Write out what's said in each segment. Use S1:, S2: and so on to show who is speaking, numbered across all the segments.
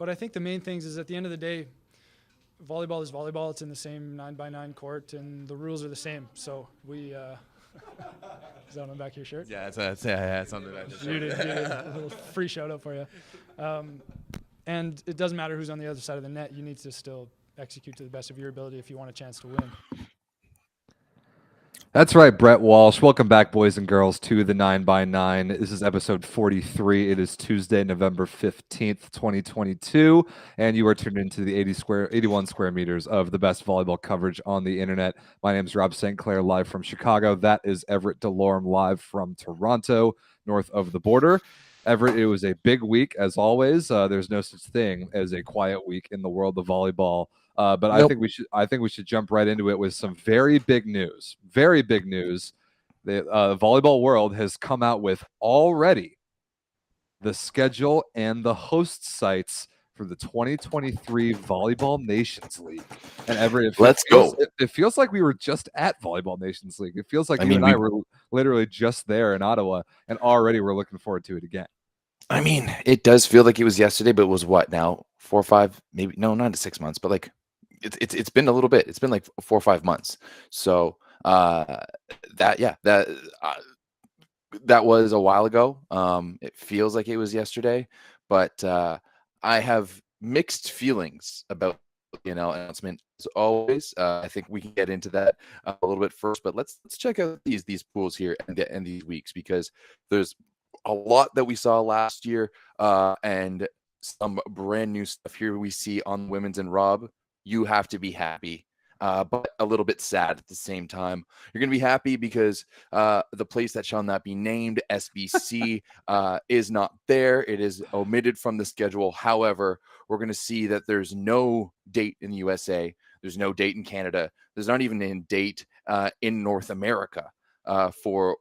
S1: But I think the main things is at the end of the day, volleyball is volleyball. It's in the same 9x9 court, and the rules are the same. So we. Is that on the back of your shirt?
S2: Yeah, it's on the back of the shirt.
S1: Beauty. A little free shout out for you. And it doesn't matter who's on the other side of the net. You need to still execute to the best of your ability if you want a chance to win.
S3: That's right, Brett Walsh. Welcome back, boys and girls, to the 9x9. This is episode 43. It is Tuesday, November 15th, 2022, and you are tuned into the 81 square meters of the best volleyball coverage on the internet. My name is Rob St. Clair, live from Chicago. That is Everett Delorme, live from Toronto, north of the border. Everett, it was a big week, as always. There's no such thing as a quiet week in the world of volleyball. But nope. I think we should jump right into it with some very big news. Very big news. The volleyball world has come out with already the schedule and the host sites for the 2023 Volleyball Nations League. And Everett, it feels like we were just at Volleyball Nations League. It feels like you and I were literally just there in Ottawa, and already we're looking forward to it again.
S4: I mean, it does feel like it was yesterday, but it was what now? 4 or 5, maybe not 6 months, but like it's been a little bit. It's been like 4 or 5 months. So that was a while ago. It feels like it was yesterday, but I have mixed feelings about announcement as always. I think we can get into that a little bit first, but let's check out these pools here and these weeks, because there's a lot that we saw last year and some brand new stuff here we see on women's. And Rob, you have to be happy, but a little bit sad at the same time. You're going to be happy because the place that shall not be named, SBC, is not there. It is omitted from the schedule. However, we're going to see that there's no date in the USA. There's no date in Canada. There's not even a date in North America for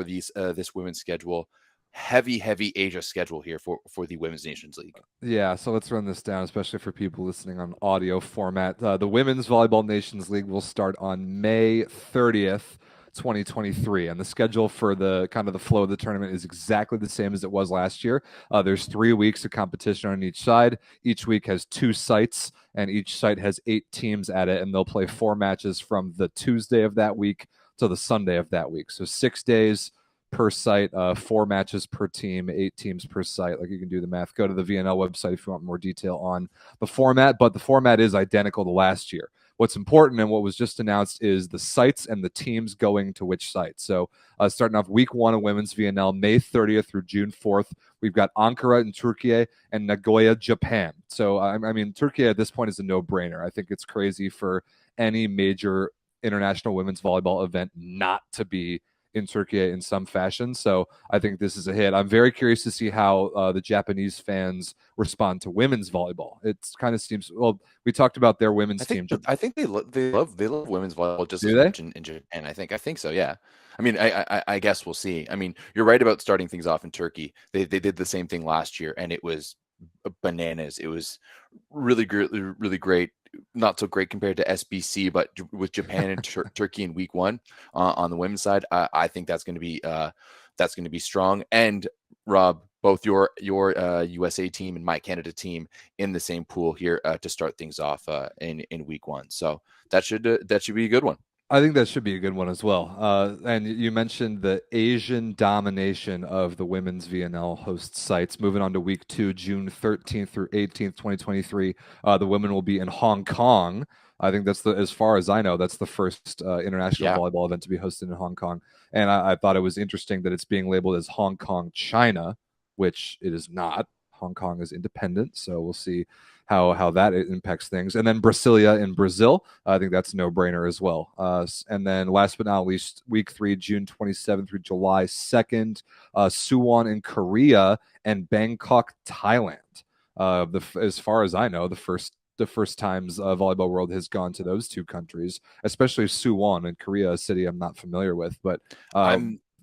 S4: this women's schedule. Heavy Asia schedule here for the Women's Nations League.
S3: Yeah, so let's run this down, especially for people listening on audio format. The Women's Volleyball Nations League will start on May 30th, 2023, and the schedule for the kind of the flow of the tournament is exactly the same as it was last year. There's 3 weeks of competition on each side. Each week has 2 sites, and each site has 8 teams at it, and they'll play 4 matches from the Tuesday of that week to the Sunday of that week. So 6 days per site, 4 matches per team, 8 teams per site. Like, you can do the math. Go to the VNL website if you want more detail on the format, but the format is identical to last year. What's important and what was just announced is the sites and the teams going to which site. So starting off week 1 of women's VNL, May 30th through June 4th, we've got Ankara in Turkey and Nagoya, Japan. So, I mean, Turkey at this point is a no-brainer. I think it's crazy for any major international women's volleyball event not to be in Turkey in some fashion. So I think this is a hit. I'm very curious to see how the Japanese fans respond to women's volleyball. It kind of seems, well, we talked about their women's team.
S4: I think they love women's volleyball just as much in Japan. I think so. Yeah. I mean, I guess we'll see. I mean, you're right about starting things off in Turkey. They did the same thing last year, and it was bananas. It was really great. Not so great compared to SBC, but with Japan and Turkey in week 1 on the women's side, I think that's going to be strong. And Rob, both your USA team and my Canada team in the same pool here to start things off in week 1. So that should be a good one.
S3: I think that should be a good one as well. And you mentioned the Asian domination of the women's VNL host sites. Moving on to week 2, June 13th through 18th, 2023. The women will be in Hong Kong. I think that's as far as I know, that's the first international volleyball event to be hosted in Hong Kong. And I thought it was interesting that it's being labeled as Hong Kong, China, which it is not. Hong Kong is independent, so we'll see how that impacts things. And then Brasilia in Brazil, I think that's a no-brainer as well. And then last but not least, week 3, June 27th through July 2nd, Suwon in Korea and Bangkok, Thailand. As far as I know, the first times volleyball world has gone to those 2 countries, especially Suwon in Korea, a city I'm not familiar with, but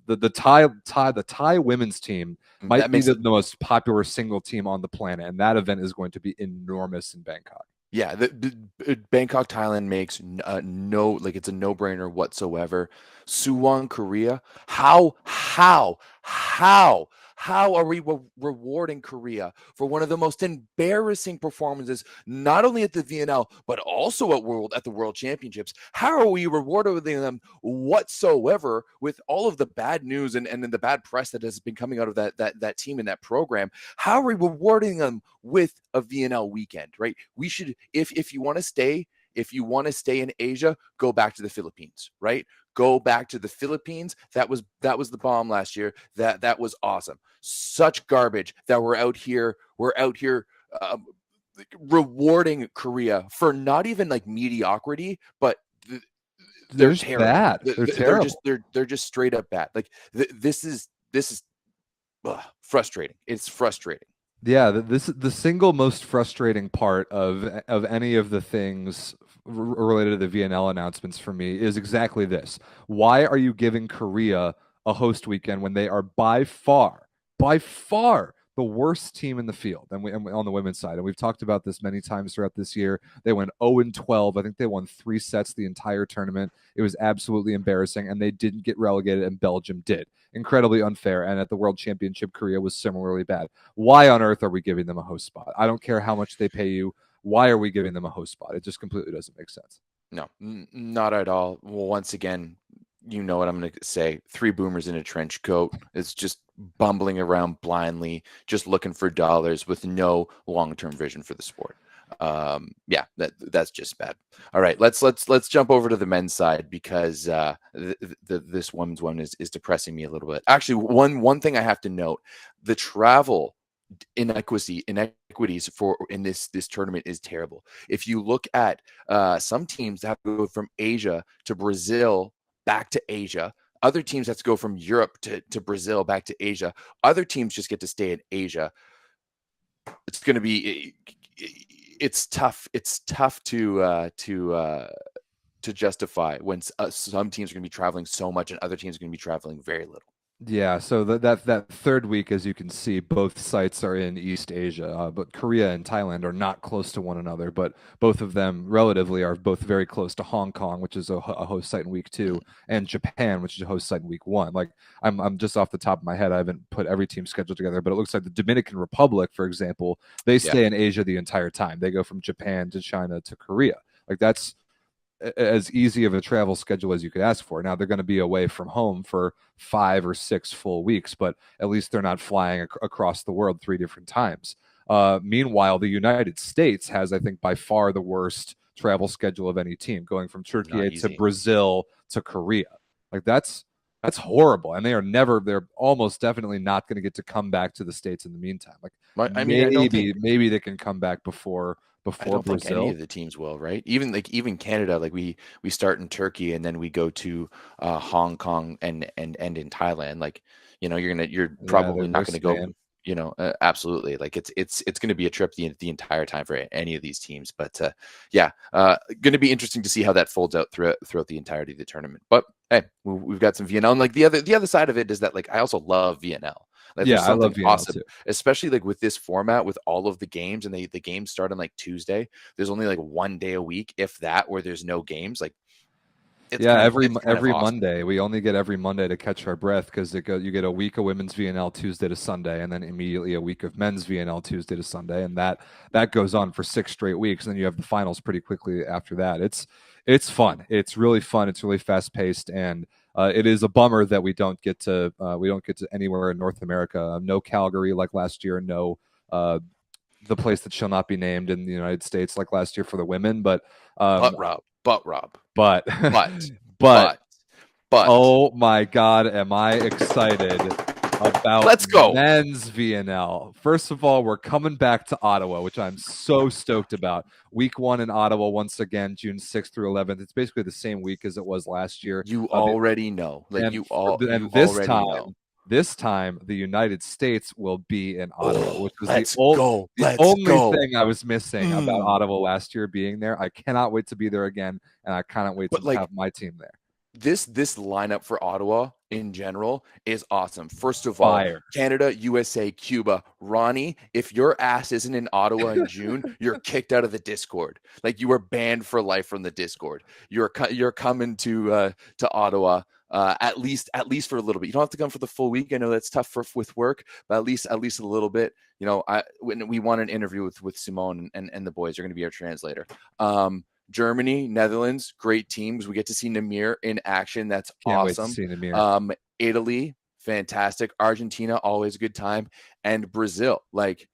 S3: the Thai women's team might be the most popular single team on the planet, and that event is going to be enormous in Bangkok.
S4: Yeah, the Bangkok, Thailand makes it's a no-brainer whatsoever. Suwon, Korea, how How are we rewarding Korea for one of the most embarrassing performances, not only at the VNL, but also at the World Championships? How are we rewarding them whatsoever with all of the bad news and the bad press that has been coming out of that team and that program? How are we rewarding them with a VNL weekend, right? We should, if you want to stay in Asia, go back to the Philippines, right? Go back to the Philippines. That was the bomb last year. That was awesome. Such garbage that we're out here rewarding Korea for not even like mediocrity, but they're
S3: just
S4: terrible.
S3: bad. They're terrible.
S4: They're just straight up bad. Like this is frustrating. It's frustrating.
S3: Yeah, this the single most frustrating part of any of the things related to the VNL announcements for me is exactly this. Why are you giving Korea a host weekend when they are by far the worst team in the field and on the women's side? And we've talked about this many times throughout this year. They went 0-12. I think they won 3 sets the entire tournament. It was absolutely embarrassing, and they didn't get relegated, and Belgium did. Incredibly unfair. And at the World Championship, Korea was similarly bad. Why on earth are we giving them a host spot? I don't care how much they pay you. Why are we giving them a host spot? It just completely doesn't make sense.
S4: No, not at all. Well, once again, you know what I'm going to say. 3 boomers in a trench coat. It's just bumbling around blindly, just looking for dollars with no long-term vision for the sport. Yeah, that's just bad. All right, let's jump over to the men's side, because this women's one is depressing me a little bit. Actually, one thing I have to note: the travel inequities in this tournament is terrible. If you look at some teams that have to go from Asia to Brazil back to Asia. Other teams have to go from Europe to Brazil back to Asia. Other teams just get to stay in Asia. It's going to be, it's tough. It's tough to justify when some teams are going to be traveling so much and other teams are going to be traveling very little.
S3: Yeah, so that third week, as you can see, both sites are in East Asia, but Korea and Thailand are not close to one another, but both of them relatively are both very close to Hong Kong, which is a host site in week 2, and Japan, which is a host site in week 1. Like I'm just off the top of my head, I haven't put every team schedule together, but it looks like the Dominican Republic, for example, they stay in Asia the entire time. They go from Japan to China to Korea. Like that's as easy of a travel schedule as you could ask for. Now they're going to be away from home for 5 or 6 full weeks, but at least they're not flying across the world 3 different times. Meanwhile, the United States has, I think, by far the worst travel schedule of any team, going from Turkey to Brazil to Korea. Like that's horrible, and they're almost definitely not going to get to come back to the States in the meantime. Like maybe they can come back before
S4: I don't
S3: Brazil.
S4: think any of the teams will, right? Even Canada, like we start in Turkey and then we go to Hong Kong and in Thailand. Like, you know, you're probably not going to go. You know, absolutely. Like it's going to be a trip the entire time for any of these teams. But going to be interesting to see how that folds out throughout the entirety of the tournament. But hey, we've got some VNL, and like the other side of it is that like I also love VNL. Like, I love VNL awesome, too. Especially like with this format, with all of the games, and the games start on like Tuesday. There's only like 1 day a week, if that, where there's no games. Like,
S3: every awesome. Monday. We only get every Monday to catch our breath, because you get a week of women's VNL Tuesday to Sunday, and then immediately a week of men's VNL Tuesday to Sunday, and that goes on for 6 straight weeks. And then you have the finals pretty quickly after that. It's fun. It's really fun. It's really fast paced, and it is a bummer that we don't get to anywhere in North America. No Calgary like last year. No the place that shall not be named in the United States like last year for the women. But
S4: Rob.
S3: Oh my God, am I excited about
S4: Let's go
S3: men's VNL. First of all, we're coming back to Ottawa, which I'm so stoked about. Week 1 in Ottawa once again, June 6th through 11th. It's basically the same week as it was last year.
S4: You already know. Like
S3: this time the United States will be in Ottawa, which was the only thing I was missing about Ottawa last year being there. I cannot wait to be there again, and I cannot wait to have my team there.
S4: This lineup for Ottawa in general is awesome. First of all, Canada, USA, Cuba. Ronnie, if your ass isn't in Ottawa in June, you're kicked out of the Discord. Like, you are banned for life from the Discord. You're coming to Ottawa at least for a little bit. You don't have to come for the full week. I know that's tough with work, but at least a little bit. When we want an interview with Simone and the boys are going to be our translator. Germany, Netherlands, great teams. We get to see Namir in action. That's
S3: Can't wait to
S4: awesome.
S3: see Namir.
S4: Italy, fantastic. Argentina, always a good time. And Brazil, like,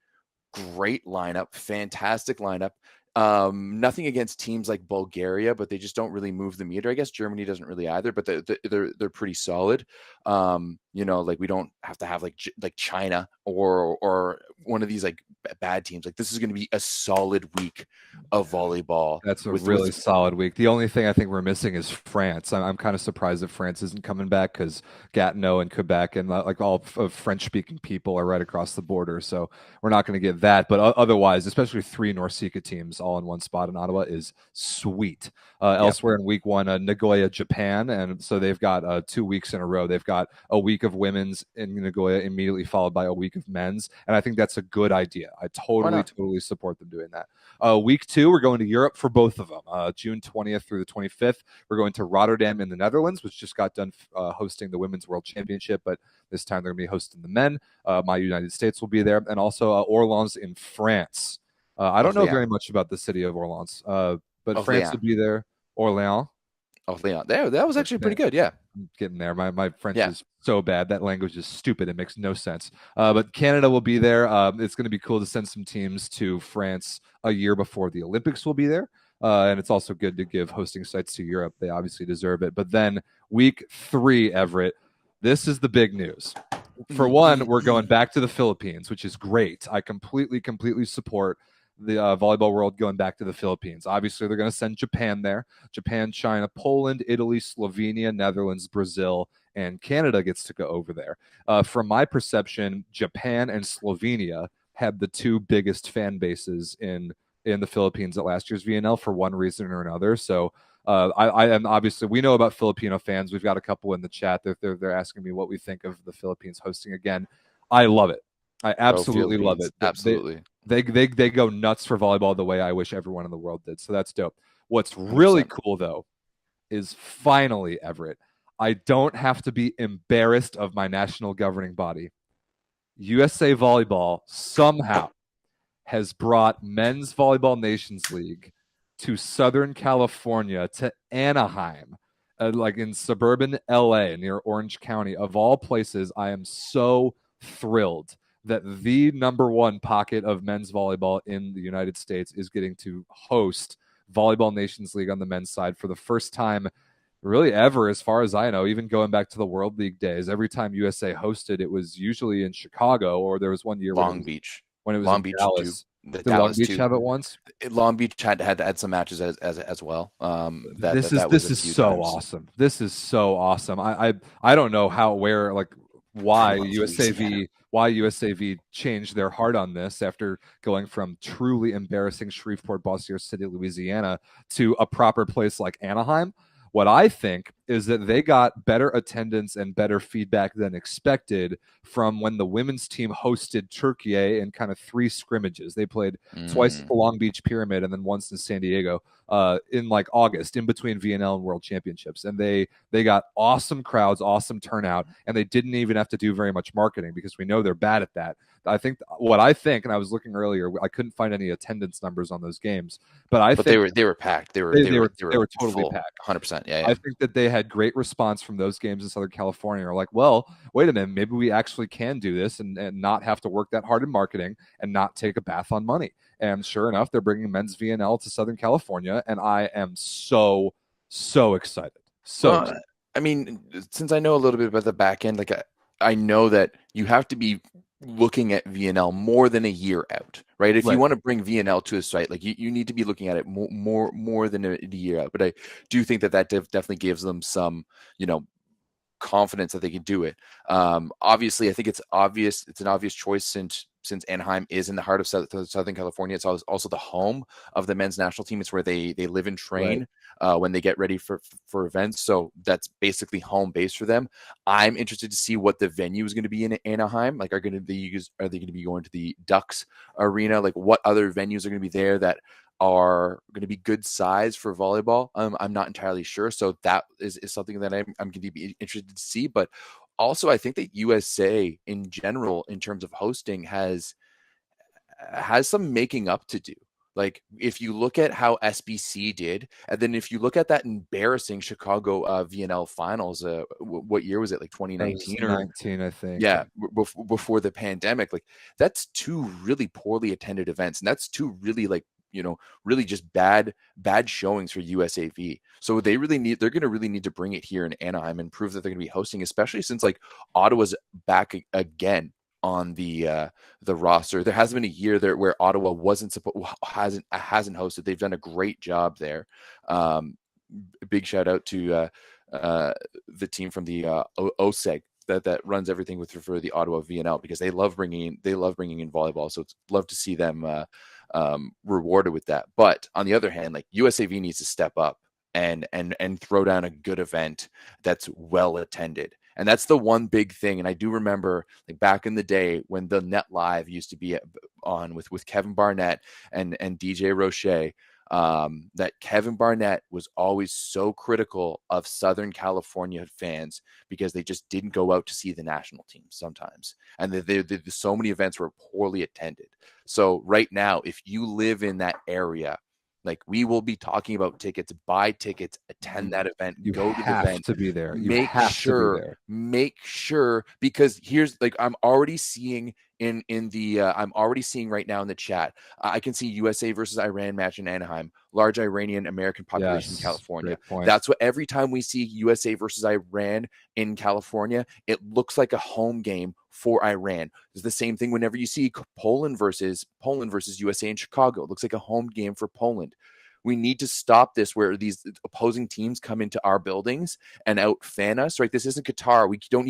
S4: great lineup, fantastic lineup. Nothing against teams like Bulgaria, but they just don't really move the meter. I guess Germany doesn't really either, but they're pretty solid. Like we don't have to have like China or one of these like bad teams. Like this is going to be a solid week of volleyball.
S3: That's a really solid week. The only thing I think we're missing is France. I'm kind of surprised that France isn't coming back because Gatineau and Quebec and like all of French-speaking people are right across the border. So we're not going to get that. But otherwise, especially 3 NORCECA teams all in one spot in Ottawa is sweet. Elsewhere in week 1, Nagoya, Japan. And so they've got 2 weeks in a row. They've got a week of women's in Nagoya immediately followed by a week of men's. And I think that's a good idea. I totally support them doing that. Week 2, we're going to Europe for both of them. June 20th through the 25th, we're going to Rotterdam in the Netherlands, which just got done hosting the Women's World Championship, but this time they're going to be hosting the men. My United States will be there, and also Orleans in France. I don't know very much about the city of Orleans, but France will be there. Orléans.
S4: Orléans. That was actually pretty good. Yeah.
S3: I'm getting there. My French is so bad. That language is stupid. It makes no sense. But Canada will be there. It's going to be cool to send some teams to France a year before the Olympics will be there. And it's also good to give hosting sites to Europe. They obviously deserve it. But then week 3, Everett, this is the big news. For one, we're going back to the Philippines, which is great. I completely support the volleyball world going back to the Philippines. Obviously, they're going to send Japan there. Japan, China, Poland, Italy, Slovenia, Netherlands, Brazil, and Canada gets to go over there. From my perception, Japan and Slovenia had the 2 biggest fan bases in the Philippines at last year's VNL for one reason or another. So I am obviously, we know about Filipino fans. We've got a couple in the chat. They're asking me what we think of the Philippines hosting again. I love it. I absolutely love it.
S4: Absolutely.
S3: They go nuts for volleyball the way I wish everyone in the world did. So that's dope. What's really cool, though, is finally, Everett, I don't have to be embarrassed of my national governing body. USA Volleyball somehow has brought Men's Volleyball Nations League to Southern California, to Anaheim, like in suburban LA near Orange County. Of all places, I am so thrilled that the number 1 pocket of men's volleyball in the United States is getting to host Volleyball Nations League on the men's side for the first time really ever, as far as I know, even going back to the World League days. Every time USA hosted, it was usually in Chicago, or there was one year
S4: Long Beach
S3: when it was
S4: Long
S3: in
S4: Beach
S3: Dallas.
S4: Did
S3: Long Beach have it once?
S4: Long Beach had some matches as well.
S3: This is so awesome. This is so awesome. I don't know why USAV changed their heart on this after going from truly embarrassing Shreveport, Bossier City, Louisiana to a proper place like Anaheim. What I think is that they got better attendance and better feedback than expected from when the women's team hosted Turkey in kind of 3 scrimmages. They played twice at the Long Beach Pyramid and then once in San Diego in like August, in between VNL and World Championships. And they got awesome crowds, awesome turnout, and they didn't even have to do very much marketing because we know they're bad at that. I think, and I was looking earlier, I couldn't find any attendance numbers on those games, but think
S4: they were packed. They were
S3: totally
S4: full,
S3: packed.
S4: 100%. Yeah.
S3: I think that they had great response from those games in Southern California. Are like, well, wait a minute, maybe we actually can do this and not have to work that hard in marketing and not take a bath on money. And sure enough, they're bringing men's VNL to Southern California, and I am so excited. Excited.
S4: I mean, since I know a little bit about the back end, like I know that you have to be looking at VNL more than a year out, right? If you want to bring VNL to a site, like you need to be looking at it more than a year out. But I do think that definitely gives them some, confidence that they can do it. Obviously, I think it's an obvious choice since Anaheim is in the heart of Southern California. It's also the home of the men's national team. It's where they live and train when they get ready for events. So that's basically home base for them. I'm interested to see what the venue is going to be in Anaheim. Like, are they going to be going to the Ducks Arena? Like, what other venues are going to be there that are going to be good size for volleyball. I'm not entirely sure. So that is something that I'm going to be interested to see. But also, I think that USA in general, in terms of hosting, has some making up to do. Like if you look at how SBC did, and then if you look at that embarrassing Chicago VNL finals, what year was it? Like 2019 or
S3: 19, I think.
S4: yeah, before the pandemic. Like that's two really poorly attended events, and that's two really really just bad showings for USAV. So they're going to really need to bring it here in Anaheim and prove that they're going to be hosting, especially since like Ottawa's back again on the roster. There hasn't been a year there where Ottawa hasn't hosted. They've done a great job there. Big shout out to the team from the OSEG that runs everything for the Ottawa VNL, because they love bringing in volleyball. So it's love to see them rewarded with that. But on the other hand, like USAV needs to step up and throw down a good event that's well attended. And that's the one big thing. And I do remember like back in the day when the Net Live used to be on with Kevin Barnett and DJ Roche, that Kevin Barnett was always so critical of Southern California fans because they just didn't go out to see the national team sometimes. And so many events were poorly attended. So right now, if you live in that area, like we will be talking about tickets, buy tickets, attend that event, go to the event,
S3: to be there.
S4: Make sure, because here's like, I'm already seeing I'm already seeing right now in the chat. I can see USA versus Iran match in Anaheim, large Iranian American population in California. That's what every time we see USA versus Iran in California, it looks like a home game for Iran. It's the same thing whenever you see Poland versus USA in Chicago. It looks like a home game for Poland. We need to stop this where these opposing teams come into our buildings and out fan us, right? This isn't Qatar. We don't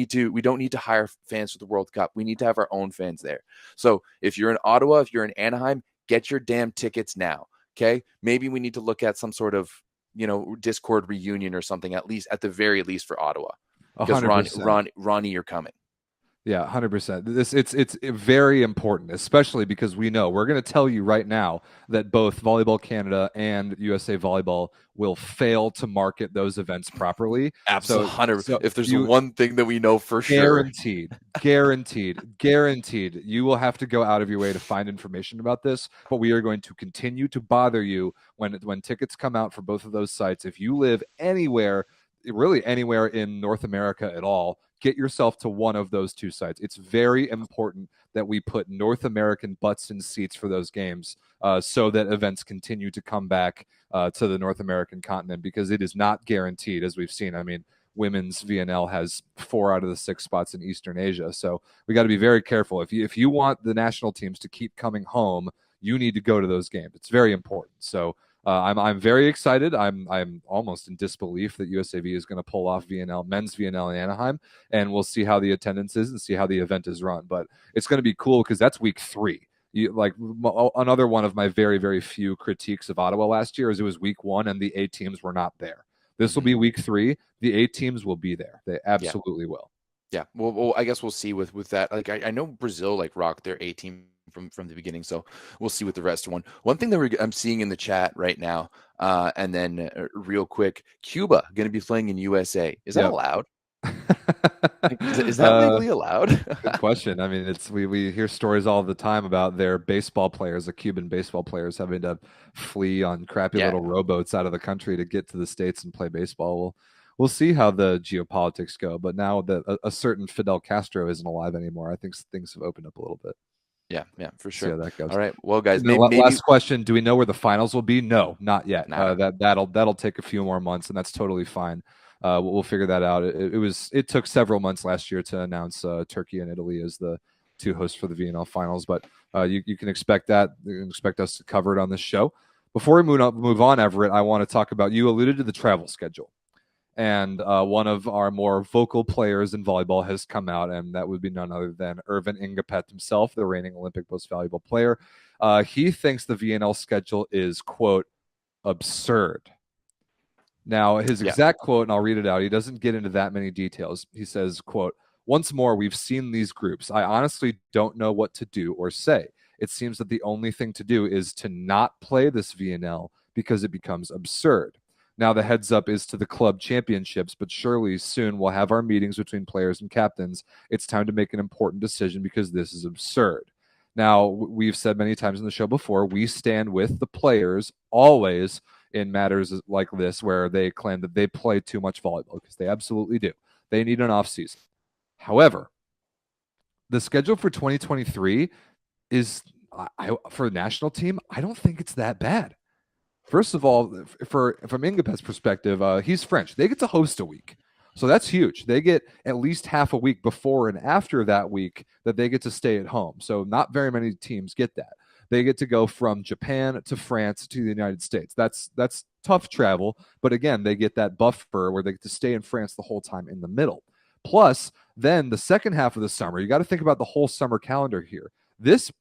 S4: need to hire fans for the World Cup. We need to have our own fans there. So if you're in Ottawa, if you're in Anaheim, get your damn tickets now. Okay. Maybe we need to look at some sort of, Discord reunion or something, at the very least for Ottawa. Because Ronnie, you're coming.
S3: Yeah, 100%. It's very important, especially because we're going to tell you right now that both Volleyball Canada and USA Volleyball will fail to market those events properly.
S4: Absolutely. 100%. If there's one thing that we know for sure. Guaranteed, you will have to go out of your way to find information about this, but we are going to continue to bother you when tickets come out for both of those sites. If you live anywhere in North America at all, get yourself to one of those two sites. It's very important that we put North American butts in seats for those games so that events continue to come back to the North American continent, because it is not guaranteed, as we've seen. I mean, women's VNL has 4 out of the 6 spots in Eastern Asia. So we got to be very careful. If you want the national teams to keep coming home, you need to go to those games. It's very important. So I'm very excited. I'm almost in disbelief that USAV is going to pull off men's VNL in Anaheim, and we'll see how the attendance is and see how the event is run. But it's going to be cool because that's week 3. Another one of my very, very few critiques of Ottawa last year is it was week 1 and the A teams were not there. This will be week 3. The A teams will be there. They absolutely will. Yeah. Well, I guess we'll see with that. Like I know Brazil rocked their A team from the beginning, so we'll see with the rest of one thing that I'm seeing in the chat right now, and then real quick, Cuba going to be playing in USA. Is that allowed? Is that legally allowed?
S3: Good question. I mean, we hear stories all the time about their baseball players, the Cuban baseball players, having to flee on crappy little rowboats out of the country to get to the States and play baseball. We'll see how the geopolitics go, but now that a certain Fidel Castro isn't alive anymore, I think things have opened up a little bit.
S4: Yeah, for sure.
S3: See how that goes.
S4: All right, well, guys,
S3: last question: do we know where the finals will be? No, not yet.
S4: Nah.
S3: That'll take a few more months, and that's totally fine. We'll figure that out. It took several months last year to announce Turkey and Italy as the 2 hosts for the VNL finals, but you can expect that. You can expect us to cover it on this show. Before we move on, Everett, I want to talk about, you alluded to the travel schedule. And one of our more vocal players in volleyball has come out, and that would be none other than Irvin Ingapet himself, the reigning Olympic most valuable player. He thinks the VNL schedule is, quote, absurd. Now, his exact quote, and I'll read it out, he doesn't get into that many details. He says, quote, "Once more, we've seen these groups. I honestly don't know what to do or say. it seems that the only thing to do is to not play this VNL because it becomes absurd. Now, the heads up is to the club championships, but surely soon we'll have our meetings between players and captains. It's time to make an important decision because this is absurd. Now, we've said many times in the show before, we stand with the players always in matters like this where they claim that they play too much volleyball, because they absolutely do. They need an off season. However, the schedule for 2023 is, for the national team, I don't think it's that bad. First of all, from Ingapet's perspective, he's French. They get to host a week. So that's huge. They get at least half a week before and after that week that they get to stay at home. So not very many teams get that. They get to go from Japan to France to the United States. That's tough travel. But again, they get that buffer where they get to stay in France the whole time in the middle. Plus, then the second half of the summer, you got to think about the whole summer calendar here. This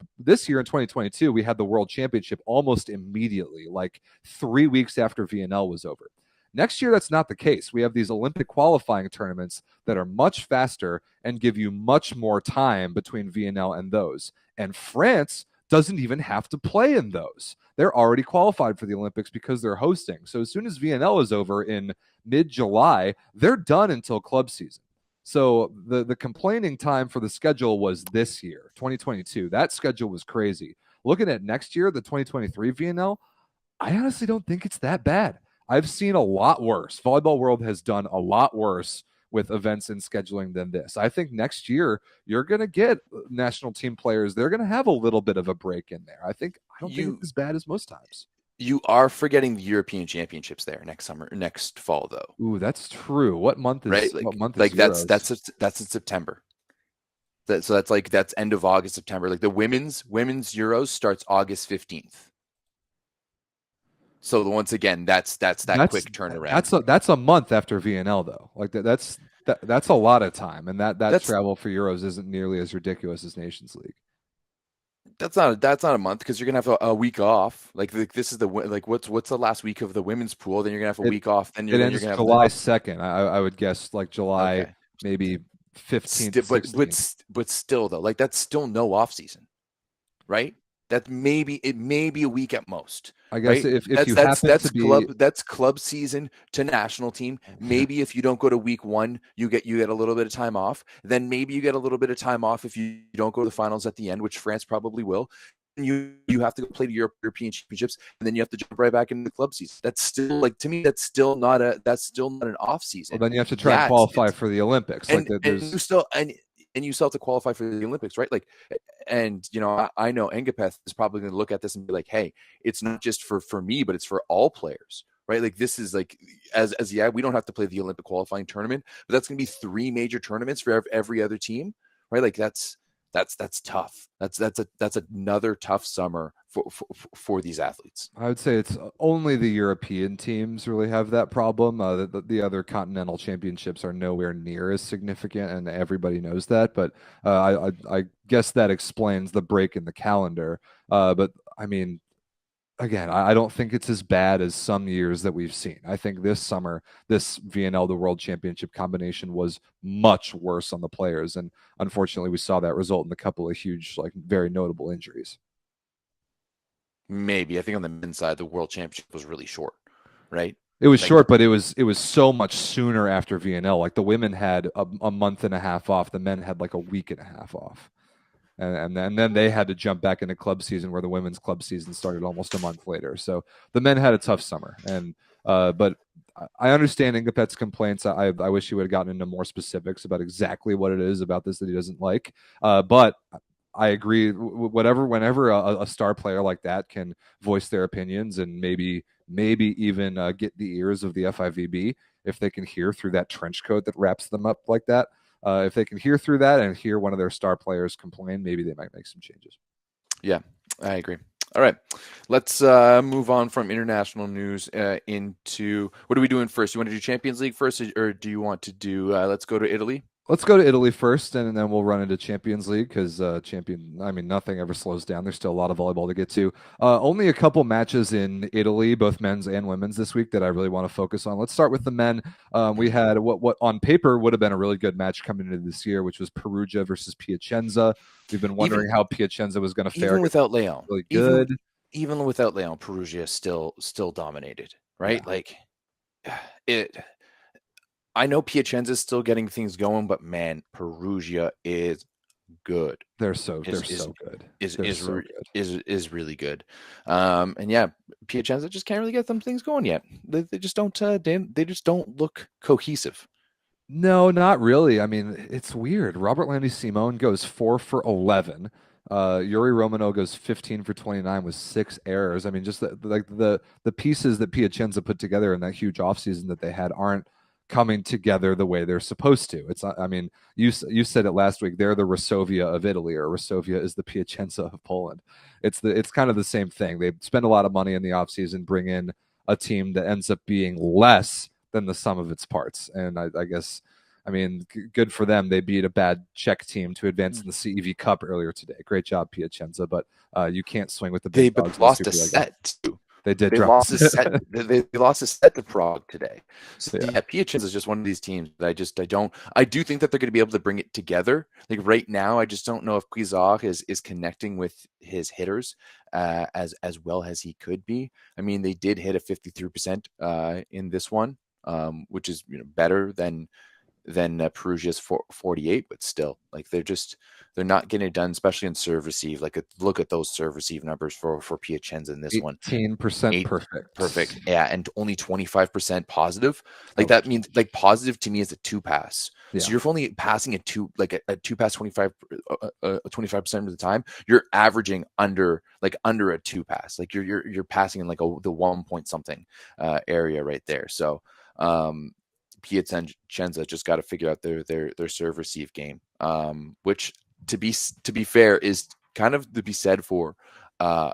S3: year in 2022, we had the World Championship almost immediately, like 3 weeks after VNL was over. Next year, that's not the case. We have these Olympic qualifying tournaments that are much faster and give you much more time between VNL and those. And France doesn't even have to play in those. They're already qualified for the Olympics because they're hosting. So as soon as VNL is over in mid-July, they're done until club season. So the complaining time for the schedule was this year, 2022. That schedule was crazy. Looking at next year, the 2023 VNL, I honestly don't think it's that bad. I've seen a lot worse. Volleyball World has done a lot worse with events and scheduling than this. I think next year you're going to get national team players. They're going to have a little bit of a break in there. I don't think it's as bad as most times.
S4: You are forgetting the European Championships there next fall, though.
S3: Ooh, that's true. What month is
S4: right?
S3: what month
S4: like
S3: is
S4: that's in September. So that's end of August, September. Like the women's Euros starts August 15th. So once again, that's quick turnaround.
S3: That's a month after VNL though. Like that's a lot of time, and that travel for Euros isn't nearly as ridiculous as Nations League.
S4: That's not a month, because you're gonna have a week off. Like this is what's the last week of the women's pool? Then you're gonna have a week off. Then you're gonna have
S3: July 2nd. I would guess like July maybe 15th.
S4: But still though, like that's still no off season, right? It may be a week at most.
S3: I guess
S4: right? That's club season to national team. Maybe if you don't go to week 1, you get a little bit of time off. Then maybe you get a little bit of time off if you don't go to the finals at the end, which France probably will. And you have to go play the European Championships, and then you have to jump right back into the club season. That's still, like, to me, that's still not an off season.
S3: Well, then you have to try and qualify for the Olympics.
S4: And you still have to qualify for the Olympics, right? Like, and I know Engapeth is probably going to look at this and be like, hey, it's not just for me, but it's for all players, right? Like, this is like, we don't have to play the Olympic qualifying tournament, but that's going to be 3 major tournaments for every other team, right? Like that's tough. That's another tough summer for these athletes.
S3: I would say it's only the European teams really have that problem. The other continental championships are nowhere near as significant, and everybody knows that. But I guess that explains the break in the calendar. But I mean, again, I don't think it's as bad as some years that we've seen. I think this summer, this VNL, the World Championship combination was much worse on the players. And unfortunately, we saw that result in a couple of huge, like very notable injuries.
S4: Maybe. I think on the men's side, the World Championship was really short, right?
S3: It was short, but it was so much sooner after VNL. Like the women had a month and a half off. The men had like a week and a half off. And then they had to jump back into club season, where the women's club season started almost a month later. So the men had a tough summer. And but I understand Ingapet's complaints. I wish he would have gotten into more specifics about exactly what it is about this that he doesn't like. But I agree. Whenever a star player like that can voice their opinions and maybe even get the ears of the FIVB, if they can hear through that trench coat that wraps them up like that. If they can hear through that and hear one of their star players complain, maybe they might make some changes.
S4: Yeah, I agree. All right, let's move on from international news into, what are we doing first? You want to do Champions League first, or do you want to do, let's go to Italy?
S3: Let's go to Italy first, and then we'll run into Champions League because nothing ever slows down. There's still a lot of volleyball to get to. Only a couple matches in Italy, both men's and women's this week that I really want to focus on. Let's start with the men. We had what on paper would have been a really good match coming into this year, which was Perugia versus Piacenza. We've been wondering how Piacenza was going to fare.
S4: Even without Leon,
S3: really good.
S4: Even without Leon, Perugia still dominated, right? Yeah. Like it. I know Piacenza is still getting things going, but man, Perugia is good.
S3: They're so good.
S4: Is really good. And yeah, Piacenza just can't really get them things going yet. They just don't. They just don't look cohesive.
S3: No, not really. I mean, it's weird. Robert Landy Simone goes 4 for 11. Yuri Romano goes 15 for 29 with 6 errors. I mean, just the pieces that Piacenza put together in that huge offseason that they had aren't coming together the way they're supposed to. It's not, I mean, you said it last week. They're the Resovia of Italy, or Resovia is the Piacenza of Poland. It's kind of the same thing. They spend a lot of money in the offseason, bring in a team that ends up being less than the sum of its parts. And I guess, I mean, good for them. They beat a bad Czech team to advance in the CEV Cup earlier today. Great job, Piacenza. But you can't swing with the big dogs.
S4: They lost a set too.
S3: They did.
S4: They lost a set. They lost a set to Prague today. So yeah, Piacenza is just one of these teams that I do think that they're going to be able to bring it together. Like right now, I just don't know if Cuisard is connecting with his hitters as well as he could be. I mean, they did hit a 53% in this one, which is better than Perugia's 48, but still, like they're not getting it done, especially in serve receive. Like look at those serve receive numbers for Piacenza in this
S3: 18%
S4: perfect, yeah, and only 25% positive. Like that means like positive to me is a 2-pass. Yeah. So you're only passing a 2-pass 25% of the time. You're averaging under a 2-pass. Like you're passing in like the 1 point something area right there. So Piacenza just got to figure out their serve receive game, which to be fair is kind of to be said for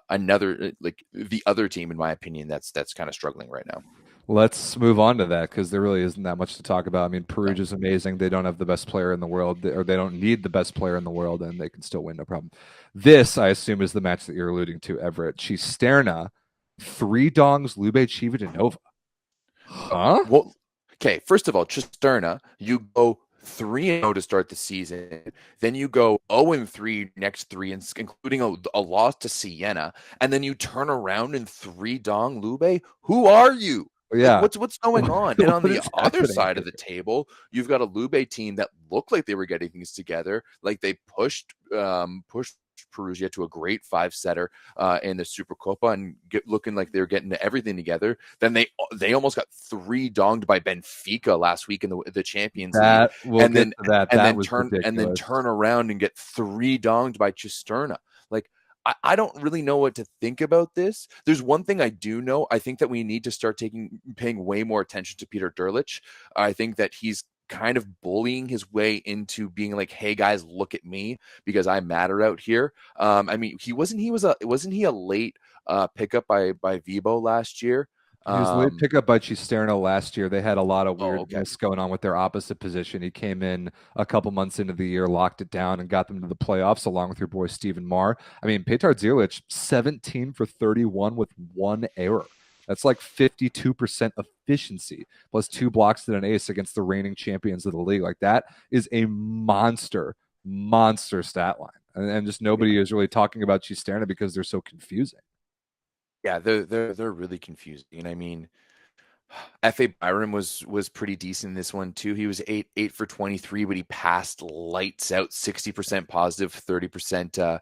S4: another, like the other team, in my opinion, that's kind of struggling right now.
S3: Let's move on to that because there really isn't that much to talk about. I mean, Perugia is amazing. They don't have the best player in the world, or they don't need the best player in the world, and they can still win, no problem. This, I assume, is the match that you're alluding to, Everett. Cisterna, 3 dongs, Lube Civitanova. Huh?
S4: Well, okay, first of all, Cisterna, you go 3-0 to start the season. Then you go 0-3 next 3, including a loss to Siena. And then you turn around and 3-dong Lube. Who are you?
S3: Yeah.
S4: Like, what's going on? And on the other side of the table, you've got a Lube team that looked like they were getting things together. Like they pushed Perugia to a great 5-setter in the Supercoppa and looking like they're getting everything together. Then they almost got 3-donged by Benfica last week in the Champions League, and then turn around and get 3-donged by Cisterna. Like I don't really know what to think about this. There's one thing I do know. I think that we need to start paying way more attention to Peter Derlich. I think that he's kind of bullying his way into being like, hey guys, look at me because I matter out here. I mean, wasn't he a late pickup by Vibo last year?
S3: He was a late pickup by Cisterna last year. They had a lot of weirdness going on with their opposite position. He came in a couple months into the year, locked it down, and got them to the playoffs along with your boy Stephen Marr. I mean, Petar Zilic, 17 for 31 with 1 error. That's like 52% efficiency, plus 2 blocks and an ace against the reigning champions of the league. Like that is a monster stat line. And just nobody is really talking about Cisterna because they're so confusing.
S4: Yeah, they're really confusing. And I mean, F.A. Byram was pretty decent in this one too. He was 8 for 23, but he passed lights out, 60% positive, 30%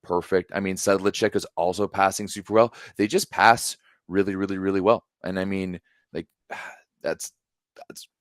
S4: perfect. I mean, Sedlicek is also passing super well. They just pass really, really, really well. And I mean, like that's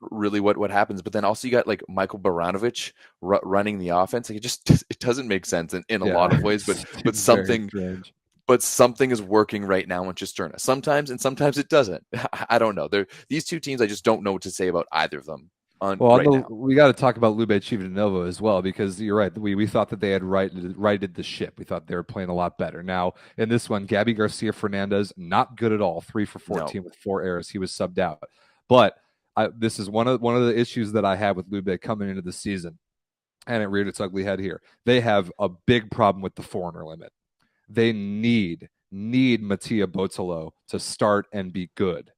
S4: really what happens. But then also you got like Michael Baranovic running the offense. Like it doesn't make sense in a lot of ways, but something is working right now in Cisterna. Sometimes it doesn't. I don't know. These two teams, I just don't know what to say about either of them. We got to talk about Lube Civitanova as well, because you're right. We thought that they had righted the ship. We thought they were playing a lot better. Now, in this one, Gabby Garcia Fernandez, not good at all. 3 for 14 with 4 errors. He was subbed out. But
S3: this is one of the issues that I had with Lube coming into the season, and it reared its ugly head here. They have a big problem with the foreigner limit. They need Mattia Botolo to start and be good.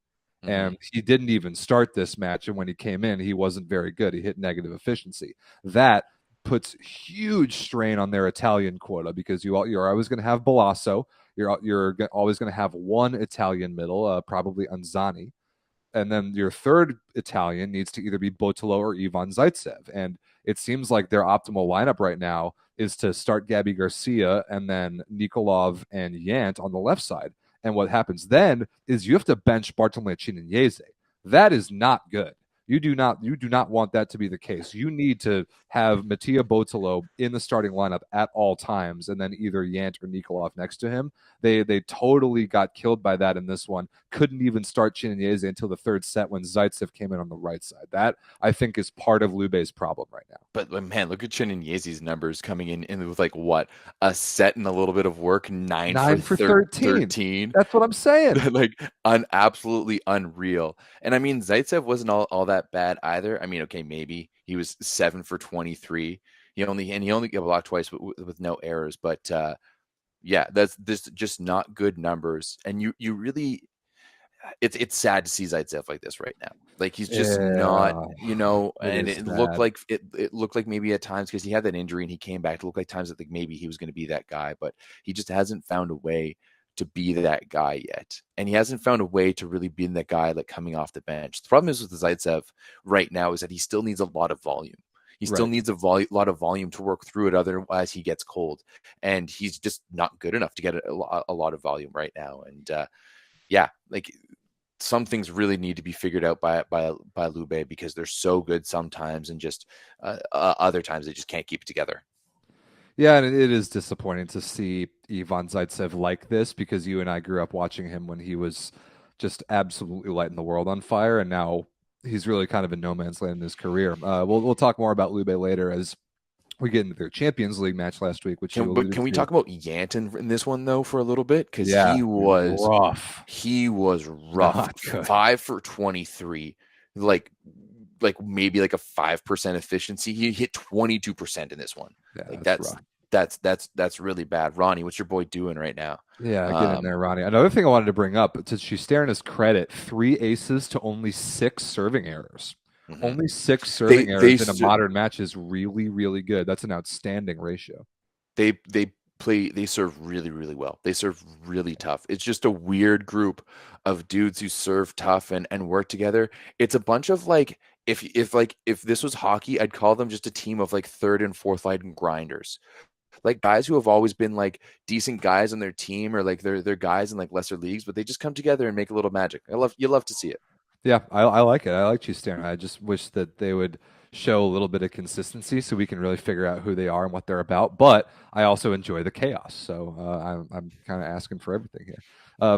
S3: And he didn't even start this match. And when he came in, he wasn't very good. He hit negative efficiency. That puts huge strain on their Italian quota because you're always going to have Balasso. You're always going to have one Italian middle, probably Anzani. And then your third Italian needs to either be Botolo or Ivan Zaitsev. And it seems like their optimal lineup right now is to start Gabby Garcia and then Nikolov and Yant on the left side. And what happens then is you have to bench Bartolomé Chinese. That is not good. You do not want that to be the case. You need to have Mattia Botolo in the starting lineup at all times, and then either Yant or Nikolov next to him. They totally got killed by that in this one. Couldn't even start Chinese until the third set when Zaitsev came in on the right side. That, I think, is part of Lube's problem right now.
S4: But man, look at Chininyezi's numbers coming in with like what, a set and a little bit of work, 9 for 13.
S3: That's what I'm saying.
S4: Like absolutely unreal. And I mean, Zaitsev wasn't all that bad either. I mean, okay, maybe he was 7 for 23. He only got blocked twice with no errors. But yeah, that's just not good numbers. And you really, it's sad to see Zaitsev like this right now. Like he's just not, and it looked like maybe at times, because he had that injury and he came back, to look like times that like maybe he was going to be that guy, but he just hasn't found a way to be that guy yet. And he hasn't found a way to really be that guy like coming off the bench. The problem is with Zaitsev right now is that he still needs a lot of volume. He still needs a lot of volume to work through it, otherwise he gets cold. And he's just not good enough to get a lot of volume right now. And yeah, like some things really need to be figured out by Lube, because they're so good sometimes, and just other times they just can't keep it together.
S3: Yeah, and it is disappointing to see Ivan Zaitsev like this, because you and I grew up watching him when he was just absolutely lighting the world on fire, and now he's really kind of in no man's land in his career. We'll talk more about Lube later as we get into their Champions League match last week. Can
S4: we talk about Yant in this one though for a little bit? Because he was rough. He was rough. 5 for 23, like maybe like a 5% efficiency. He hit 22% in this one. Yeah, like that's really bad. Ronnie, what's your boy doing right now?
S3: Yeah, get in there, Ronnie. Another thing I wanted to bring up, to Cisterna's credit, 3 aces to only 6 serving errors. Mm-hmm. Only 6 serving errors in a modern match is really, really good. That's an outstanding ratio.
S4: They serve really, really well. They serve really tough. It's just a weird group of dudes who serve tough and work together. It's a bunch of like, if this was hockey, I'd call them just a team of like third and fourth line grinders. Like guys who have always been like decent guys on their team, or like they're guys in like lesser leagues, but they just come together and make a little magic. You love to see it.
S3: Yeah, I like it. I like Cisterna. I just wish that they would show a little bit of consistency so we can really figure out who they are and what they're about. But I also enjoy the chaos, so I'm kind of asking for everything here.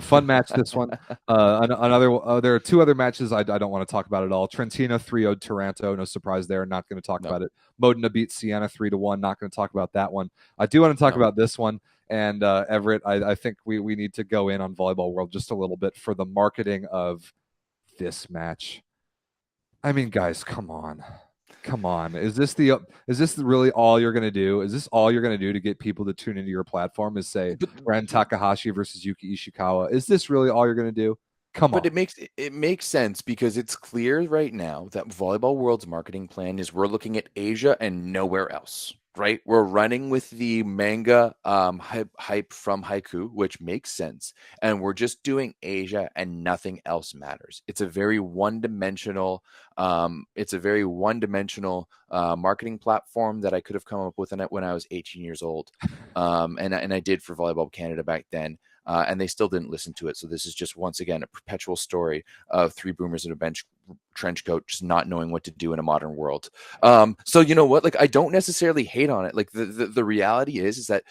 S3: Fun match, this one. There are 2 other matches I don't want to talk about at all. Trentino 3-0 Taranto, no surprise there. Not going to talk about it. Modena beat Siena 3-1. Not going to talk about that one. I do want to talk about this one. And Everett, I think we need to go in on Volleyball World just a little bit for the marketing of this match. I mean, guys, come on. Is this really all you're going to do? Is this all you're going to do to get people to tune into your platform, is say Ren Takahashi versus Yuki Ishikawa? Is this really all you're going to do? Come on.
S4: But it makes sense, because it's clear right now that Volleyball World's marketing plan is we're looking at Asia and nowhere else. Right, we're running with the manga hype from Haiku, which makes sense, and we're just doing Asia and nothing else matters. It's a very one-dimensional marketing platform that I could have come up with when I was 18 years old, and I did for Volleyball Canada back then. And they still didn't listen to it. So this is just, once again, a perpetual story of 3 boomers in a bench trench coat just not knowing what to do in a modern world. So you know what? Like, I don't necessarily hate on it. Like the reality is that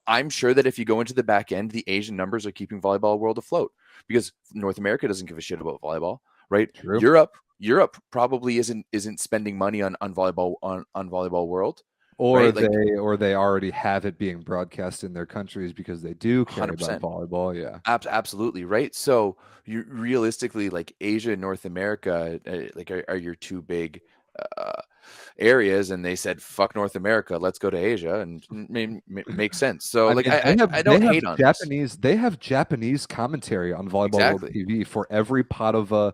S4: I'm sure that if you go into the back end, the Asian numbers are keeping Volleyball World afloat, because North America doesn't give a shit about volleyball, right?
S3: True.
S4: Europe probably isn't spending money on Volleyball World.
S3: Or
S4: right? Like
S3: they already have it being broadcast in their countries because they do care about
S4: 100%.
S3: volleyball. Yeah.
S4: Absolutely, right? So you realistically, like Asia and North America, like are your two big uh, areas, and they said fuck North America, let's go to Asia, and makes sense. So
S3: I
S4: like
S3: mean,
S4: I don't hate on this.
S3: They have Japanese commentary on Volleyball World
S4: Exactly.
S3: TV for every Padova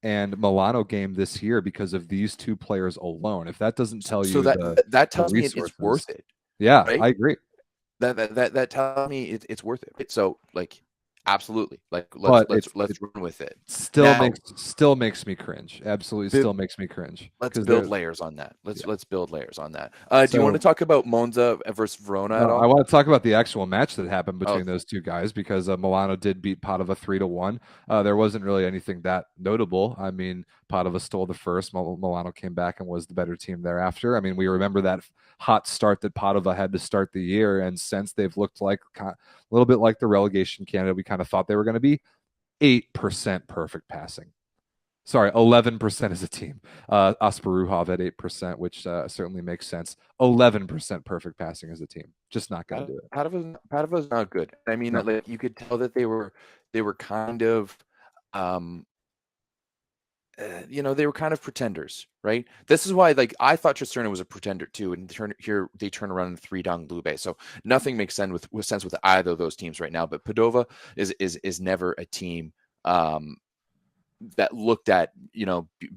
S3: and Milano game this year because of these two players alone. If that doesn't tell
S4: So
S3: you
S4: that
S3: the
S4: tells me it's
S3: resources,
S4: worth it,
S3: yeah,
S4: right?
S3: I agree.
S4: That tells me it's worth it. So like absolutely, like
S3: But
S4: let's run with it.
S3: still
S4: Now
S3: makes me cringe. Absolutely,
S4: the,
S3: still makes me cringe
S4: let's
S3: because
S4: build layers on that.
S3: yeah.
S4: Let's build layers on that. Do you want to
S3: So
S4: talk about Monza versus Verona at
S3: no, I
S4: all?
S3: want to talk about the actual match that happened
S4: Oh,
S3: between those two guys because Milano did beat Padova 3-1. There wasn't really anything that notable. I mean, Padova stole the first. Milano came back and was the better team thereafter. I mean, we remember that hot start that Padova had to start the year, and since they've looked like a little bit like the relegation candidate we kind of thought they were going to be. 8% perfect passing. Sorry, 11% as a team. Asparuhov at 8%, which certainly makes sense. 11% perfect passing as a team. Just not going to do it.
S4: Padova's not good. I mean,
S3: No.
S4: like you could tell that they were kind of, they were kind of pretenders, right? This is why, like, I thought Cisterna was a pretender too, and they turn around in 3-down Blue Bay. So nothing makes sense with either of those teams right now. But Padova is never a team that looked at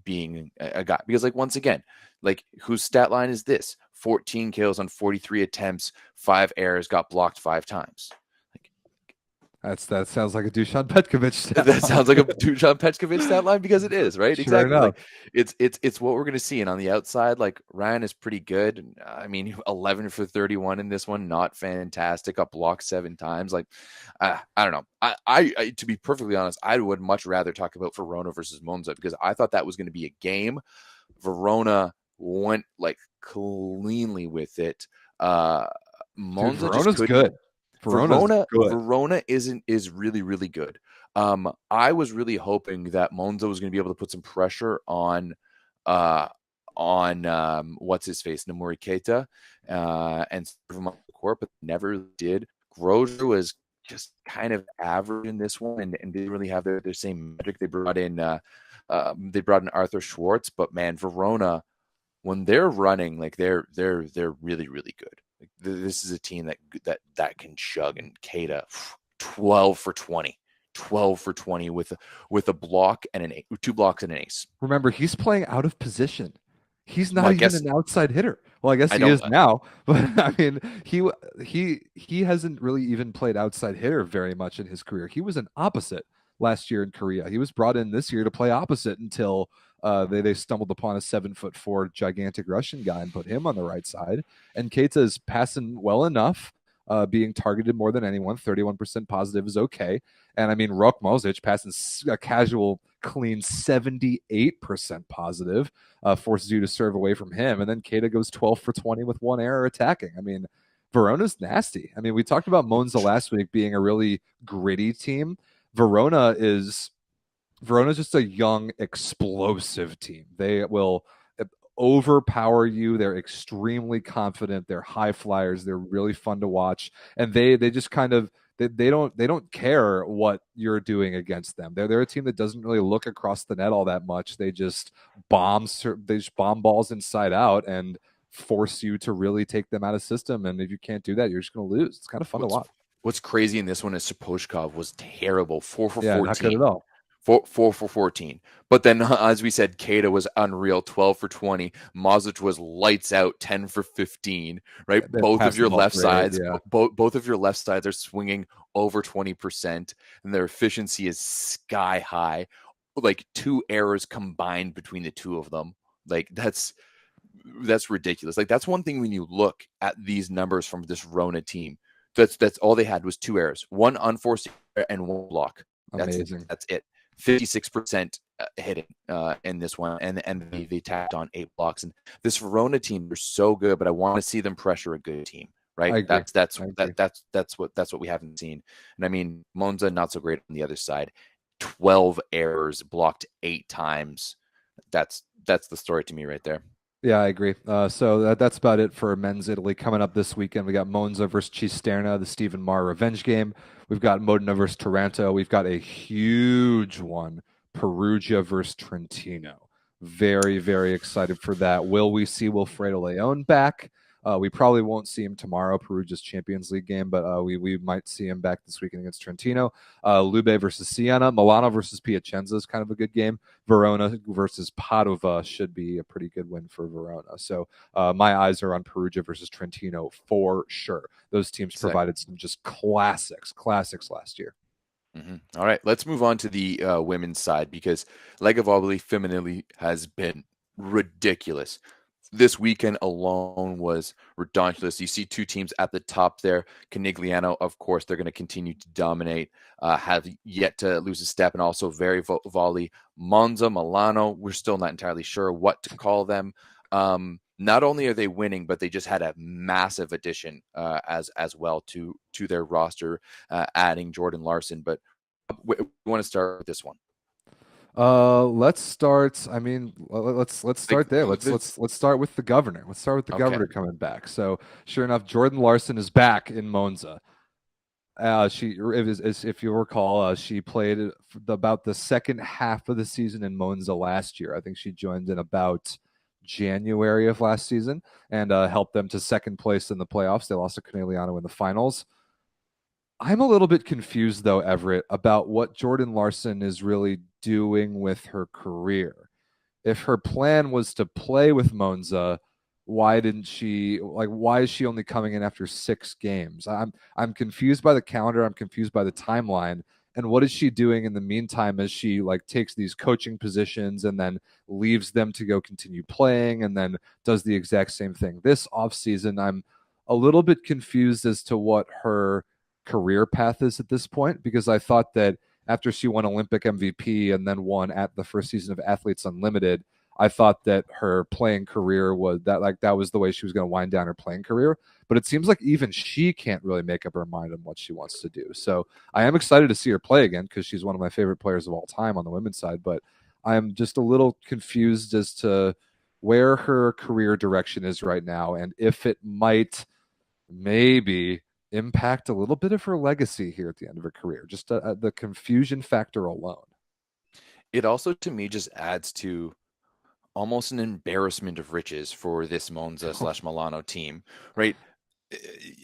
S4: being a guy, because like once again, like whose stat line is this? 14 kills on 43 attempts, 5 errors, got blocked 5 times.
S3: That sounds like a Dusan Petkovic.
S4: That sounds like a Dusan Petkovic stat line, because it is, right?
S3: Sure
S4: Exactly.
S3: enough.
S4: Like it's what we're gonna see. And on the outside, like Ryan is pretty good. I mean, 11 for 31 in this one, not fantastic. Got blocked 7 times. Like, I don't know. I to be perfectly honest, I would much rather talk about Verona versus Monza, because I thought that was going to be a game. Verona went like cleanly with it. Monza
S3: Verona's
S4: just couldn't.
S3: good. Verona's good.
S4: Verona is really, really good. I was really hoping that Monza was going to be able to put some pressure on what's his face, Namori Keita, and serve him on the court, but never did. Grosjean was just kind of average in this one, and didn't really have their same magic. They brought in Arthur Schwartz, but man, Verona, when they're running, like they're really, really good. Like, this is a team that can chug. And Keita, 12 for 20 with a block and 2 blocks and an ace.
S3: Remember, he's playing out of position. He's not
S4: Well,
S3: even an outside hitter. Well, I guess he is now, but I mean, he hasn't really even played outside hitter very much in his career. He was an opposite last year in Korea. He was brought in this year to play opposite until they stumbled upon a 7'4" gigantic Russian guy and put him on the right side. And Keita is passing well enough, being targeted more than anyone. 31% positive is okay. And I mean, Rok Mozic passing a casual, clean 78% positive, forces you to serve away from him. And then Keita goes 12 for 20 with 1 error attacking. I mean, Verona's nasty. I mean, we talked about Monza last week being a really gritty team. Verona's just a young, explosive team. They will overpower you. They're extremely confident. They're high flyers. They're really fun to watch. And they just kind of they don't care what you're doing against them. They're a team that doesn't really look across the net all that much. They just bomb balls inside out and force you to really take them out of system. And if you can't do that, you're just going to lose. It's kind of fun to watch.
S4: What's crazy in this one is Sapochkov was terrible. 4 for 14.
S3: Not good at all.
S4: 4 for 14. But then, as we said, Keita was unreal, 12 for 20. Mozic was lights out, 10 for 15. Right, both of your left sides, both of your left sides are swinging over 20%, and their efficiency is sky high. Like 2 errors combined between the two of them. Like that's ridiculous. Like that's one thing when you look at these numbers from this Rona team. That's all they had was 2 errors, 1 unforced error and 1 block.
S3: Amazing.
S4: That's it. 56% hitting in this one, and they tapped on 8 blocks. And this Verona team, they're so good, but I want to see them pressure a good team, right? That's what we haven't seen. And I mean, Monza not so great on the other side. 12 errors, blocked 8 times. That's the story to me right there.
S3: Yeah, I agree. So that's about it for men's Italy. Coming up this weekend, we got Monza versus Cisterna, the Stephen Marr revenge game. We've got Modena versus Taranto. We've got a huge one, Perugia versus Trentino. Very, very excited for that. Will we see Wilfredo Leon back? We probably won't see him tomorrow, Perugia's Champions League game, but we might see him back this weekend against Trentino. Lube versus Siena. Milano versus Piacenza is kind of a good game. Verona versus Padova should be a pretty good win for Verona. So my eyes are on Perugia versus Trentino for sure. Those teams provided some just classics last year.
S4: All right, let's move on to the women's side, because Lega Volley Femminile has been ridiculous. This weekend alone was ridiculous. You see two teams at the top there. Canigliano, of course, they're going to continue to dominate, have yet to lose a step, and also very volley. Monza, Milano, we're still not entirely sure what to call them. Not only are they winning, but they just had a massive addition as well to their roster, adding Jordan Larson. But we want to start with this one.
S3: Let's start. I mean, let's start there. Let's start with the governor. Let's start with the governor coming back. So sure enough, Jordan Larson is back in Monza. If you recall, she played about the second half of the season in Monza last year. I think she joined in about January of last season and helped them to second place in the playoffs. They lost to Conegliano in the finals. I'm a little bit confused, though, Everett, about what Jordan Larson is really doing with her career. If her plan was to play with Monza, why is she only coming in after 6 games? I'm confused by the calendar. I'm confused by the timeline. And what is she doing in the meantime as she takes these coaching positions and then leaves them to go continue playing and then does the exact same thing this offseason? I'm a little bit confused as to what her career path is at this point, because I thought that after she won Olympic MVP and then won at the first season of Athletes Unlimited, I thought that her playing career was that was the way she was going to wind down her playing career. But it seems like even she can't really make up her mind on what she wants to do. So I am excited to see her play again because she's one of my favorite players of all time on the women's side. But I'm just a little confused as to where her career direction is right now and if it might maybe impact a little bit of her legacy here at the end of her career. Just the confusion factor alone.
S4: It also, to me, just adds to almost an embarrassment of riches for this Monza / Milano team, right?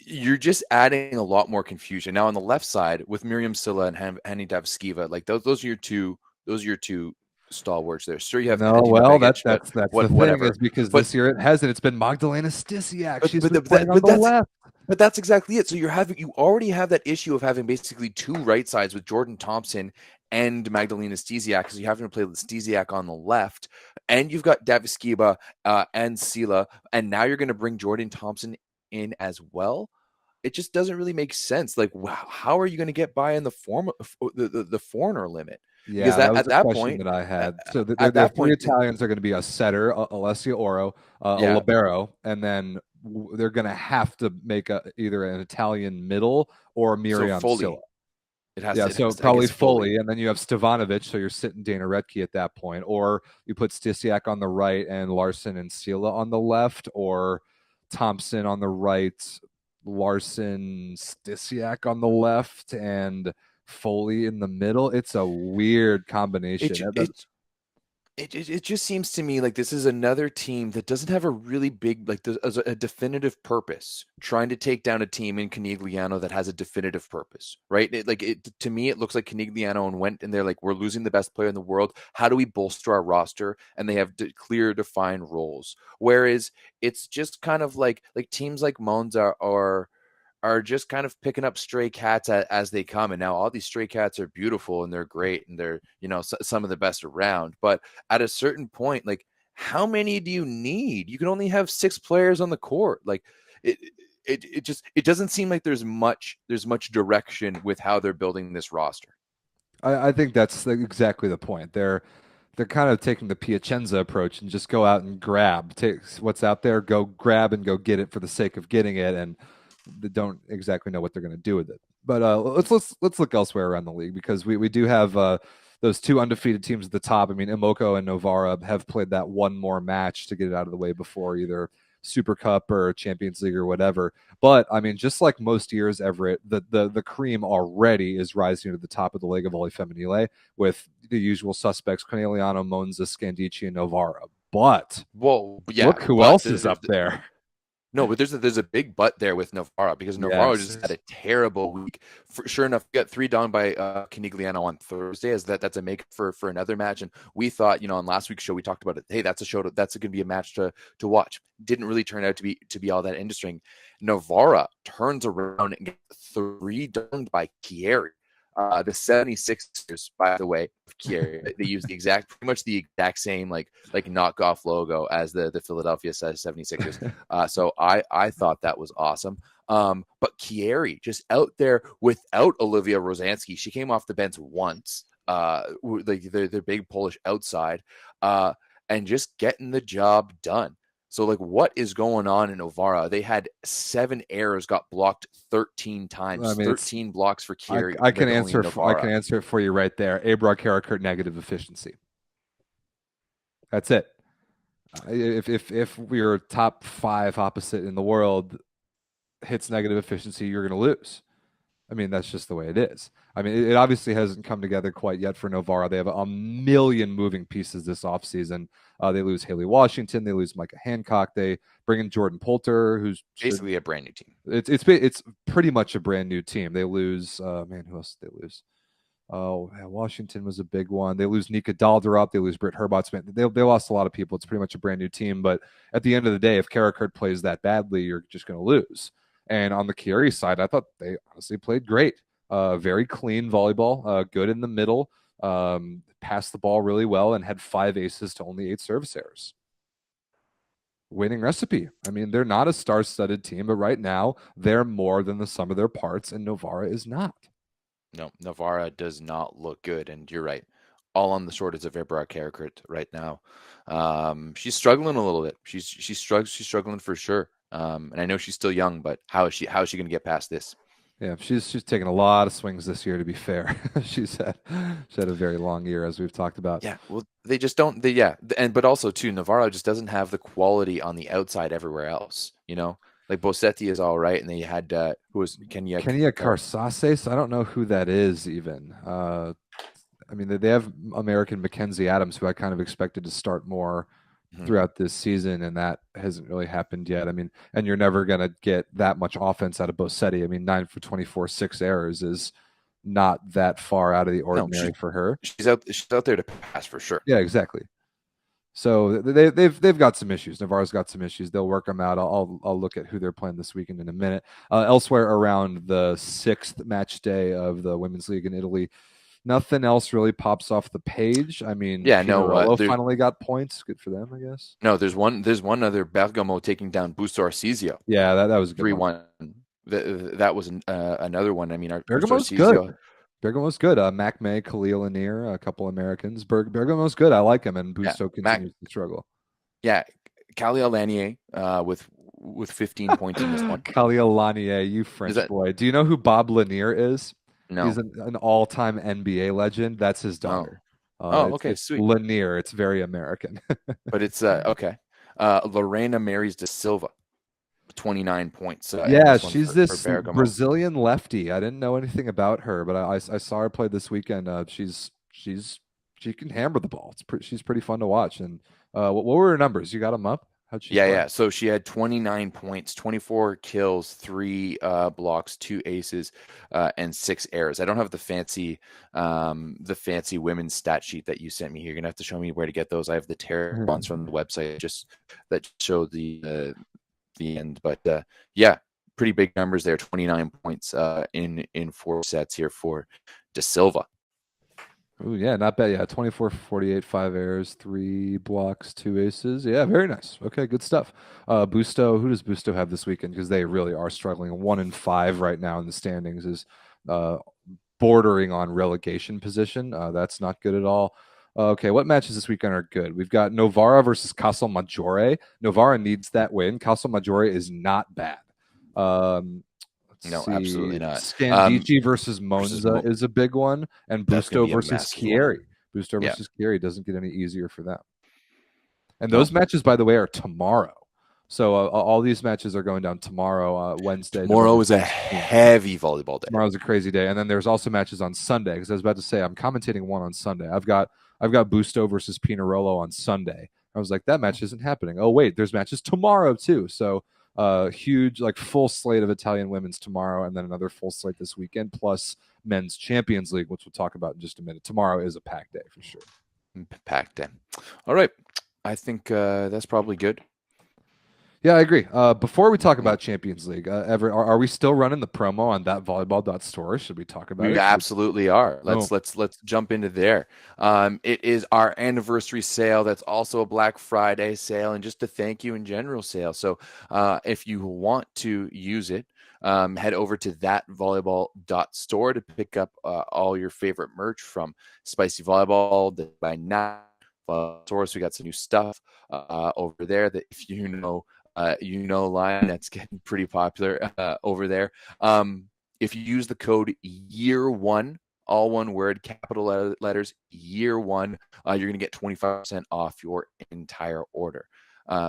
S4: You're just adding a lot more confusion. Now on the left side with Miriam Silla and Hani Davskiva, those are your two stalwarts there. Sure, you have
S3: that's the
S4: whatever.
S3: thing is because this year it hasn't. It's been Magdalena Stysiak. She's been playing on the left.
S4: But that's exactly it. So you already have that issue of having basically two right sides with Jordan Thompson and Magdalena Stysiak, because you have to play Stysiak on the left, and you've got Davskiba and Sila, and now you're going to bring Jordan Thompson in as well. It just doesn't really make sense. How are you going to get by in the foreigner limit?
S3: Yeah, because that was the question that I had. So the 3 Italians are going to be a setter, Alessia Oro, a libero, and then they're going to have to make either an Italian middle or Miriam Silla. Probably Foley, and then you have Stevanovic, so you're sitting Dana Redke at that point, or you put Stysiak on the right and Larson and Sila on the left, or Thompson on the right, Larson, Stysiak on the left, and Foley in the middle. It's a weird combination.
S4: It just seems to me like this is another team that doesn't have a really big, a definitive purpose, trying to take down a team in Canigliano that has a definitive purpose, right? To me, it looks like Canigliano went and they're like, we're losing the best player in the world. How do we bolster our roster? And they have clear, defined roles. Whereas it's just kind of like teams like Monza are just kind of picking up stray cats as they come. And now all these stray cats are beautiful and they're great and they're, some of the best around. But at a certain point, how many do you need? You can only have 6 players on the court. It doesn't seem like there's much direction with how they're building this roster.
S3: I think that's exactly the point. They're kind of taking the Piacenza approach and just go out and take what's out there, go grab and go get it for the sake of getting it, and they don't exactly know what they're going to do with it. But let's look elsewhere around the league, because we do have those two undefeated teams at the top. I mean, Imoco and Novara have played that one more match to get it out of the way before either Super Cup or Champions League or whatever. But I mean, just like most years, Everett, the cream already is rising to the top of the Lega Volley Femminile with the usual suspects: Corneliano, Monza, Scandici, and Novara. But look who else is up there.
S4: No, but there's a big but there with Novara, because Novara just had a terrible week. Sure enough, we got 3 down by Canigliano on Thursday. That's a make for another match. And we thought, on last week's show we talked about it. Hey, that's going to be a match to watch. Didn't really turn out to be all that interesting. Novara turns around and gets 3 downed by Chieri. The 76ers, by the way, Chieri, they use pretty much the exact same like knockoff logo as the Philadelphia 76ers. So I thought that was awesome. But Chieri just out there without Olivia Rosansky. She came off the bench once, their big Polish outside, and just getting the job done. So, what is going on in Novara? They had 7 errors, got blocked 13 times. I mean, 13 blocks for Chieri.
S3: I can answer it for you right there. Abra Karakurt negative efficiency. That's it. If your top 5 opposite in the world hits negative efficiency, you're going to lose. I mean, that's just the way it is. I mean, it obviously hasn't come together quite yet for Novara. They have a million moving pieces this offseason. They lose Haley Washington. They lose Micah Hancock. They bring in Jordan Poulter, who's
S4: basically a brand new team.
S3: It's pretty much a brand new team. They lose, who else did they lose? Oh, yeah, Washington was a big one. They lose Nika Dalderup. They lose Britt Herbotsman. They lost a lot of people. It's pretty much a brand new team. But at the end of the day, if Karakurt plays that badly, you're just going to lose. And on the Chieri side, I thought they honestly played great. Very clean volleyball, good in the middle, passed the ball really well, and had 5 aces to only 8 service errors. Winning recipe. I mean, they're not a star-studded team, but right now they're more than the sum of their parts, and Novara is not.
S4: No, Novara does not look good, and you're right. All on the shoulders of Ebra Karakurt right now. She's struggling a little bit. She's struggling for sure. And I know she's still young, but how is she going to get past this?
S3: Yeah, she's taken a lot of swings this year, to be fair. she's had a very long year, as we've talked about.
S4: Yeah, well, they just don't. But also too, Navarro just doesn't have the quality on the outside everywhere else. Like Bossetti is all right, and they had who was Kenya
S3: Carsaces. I don't know who that is even. I mean, they have American Mackenzie Adams, who I kind of expected to start more throughout this season, and that hasn't really happened yet. I mean, and you're never going to get that much offense out of Bossetti. I mean, 9 for 24, 6 errors is not that far out of the ordinary for her.
S4: She's out there to pass for sure.
S3: Yeah, exactly. So they've got some issues. Navarro's got some issues. They'll work them out. I'll look at who they're playing this weekend in a minute. Elsewhere around the 6th match day of the Women's League in Italy, nothing else really pops off the page. I mean, finally got points. Good for them, I guess.
S4: No, there's one other Bergamo taking down Busto Arsizio.
S3: Yeah, that was a good
S4: 3-1. That was another one. I mean,
S3: Bergamo's good. Bergamo's good. Mac May, Khalil Anir, a couple Americans. Bergamo's good. I like him, and Busto continues to struggle.
S4: Yeah, Khalil Lanier with 15 points in this one.
S3: Khalil Lanier, you French boy. Do you know who Bob Lanier is?
S4: No.
S3: He's an all-time NBA legend. That's his daughter.
S4: Okay, sweet.
S3: Lanier. It's very American.
S4: But it's okay. Lorena Marys de Silva, 29 points.
S3: She's this Brazilian lefty. I didn't know anything about her, but I saw her play this weekend. She can hammer the ball. She's pretty fun to watch. And what were her numbers? You got them up?
S4: Yeah. So she had 29 points, 24 kills, 3 blocks, 2 aces, and 6 errors. I don't have the fancy women's stat sheet that you sent me. You're gonna have to show me where to get those. I have the terror ones from the website just that show the end. But pretty big numbers there. 29 points in 4 sets here for De Silva.
S3: Oh, yeah, not bad. Yeah, 24 for 48, 5 errors, 3 blocks, 2 aces. Yeah, very nice. Okay, good stuff. Busto, who does Busto have this weekend? Because they really are struggling. 1-5 right now in the standings is bordering on relegation position. That's not good at all. Okay, what matches this weekend are good? We've got Novara versus Casal Maggiore. Novara needs that win. Casal Maggiore is not bad.
S4: No, absolutely not.
S3: Scandici versus Monza is a big one, and Busto versus Chieri. Busto
S4: Yeah.
S3: versus Gary doesn't get any easier for them. And those matches, by the way, are tomorrow. So all these matches are going down tomorrow, Wednesday.
S4: Tomorrow
S3: November
S4: is a
S3: 16th.
S4: heavy volleyball day.
S3: Tomorrow's a crazy day, and then there's also matches on Sunday. Because I was about to say I'm commentating one on Sunday. I've got Busto versus Pinarolo on Sunday. I was like, that match isn't happening. Oh wait, there's matches tomorrow too. So huge, like full slate of Italian women's tomorrow, and then another full slate this weekend, plus men's Champions League, which we'll talk about in just a minute. Tomorrow is a packed day for sure.
S4: Packed in. All right, I think that's probably good.
S3: Yeah, I agree. Before we talk about Champions League, Everett, are we still running the promo on thatvolleyball.store? Should we talk about it?
S4: We absolutely are.
S3: Oh.
S4: Let's jump into there. It is our anniversary sale. That's also a Black Friday sale and just a thank you in general sale. So if you want to use it, head over to thatvolleyball.store to pick up all your favorite merch from Spicy Volleyball, the by Nine Source. We got some new stuff over there that if you know line that's getting pretty popular over there. If you use the code year1, all one word, capital letters, year1, you're going to get 25% off your entire order.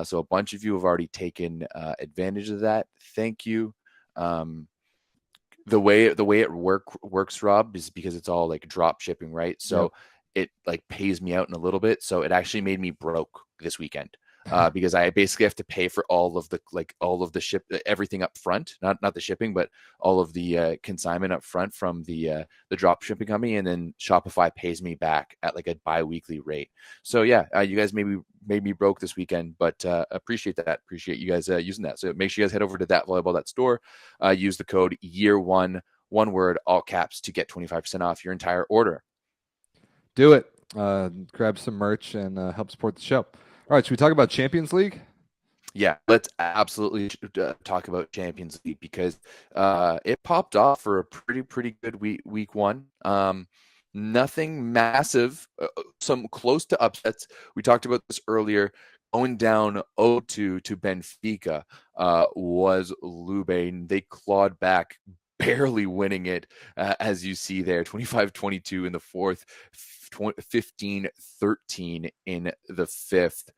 S4: So a bunch of you have already taken advantage of that. Thank you. The way it works, Rob, is because it's all like drop shipping, right? So it like pays me out in a little bit. So it actually made me broke this weekend. Because I basically have to pay for all of the ship, everything up front, not the shipping, but all of the consignment up front from the drop shipping company, and then Shopify pays me back at like a bi-weekly rate. So yeah, you guys made me broke this weekend, but appreciate that. Appreciate you guys using that. So make sure you guys head over to thatvolleyball.store, use the code year1, one word, all caps, to get 25% off your entire order.
S3: Do it. Grab some merch and help support the show. All right, should we talk about Champions League?
S4: Yeah, let's absolutely talk about Champions League because it popped off for a pretty good week one. Nothing massive, some close to upsets. We talked about this earlier. Going down 0-2 to Benfica was Lube. They clawed back, barely winning it, as you see there, 25-22 in the fourth, 15-13 in the fifth.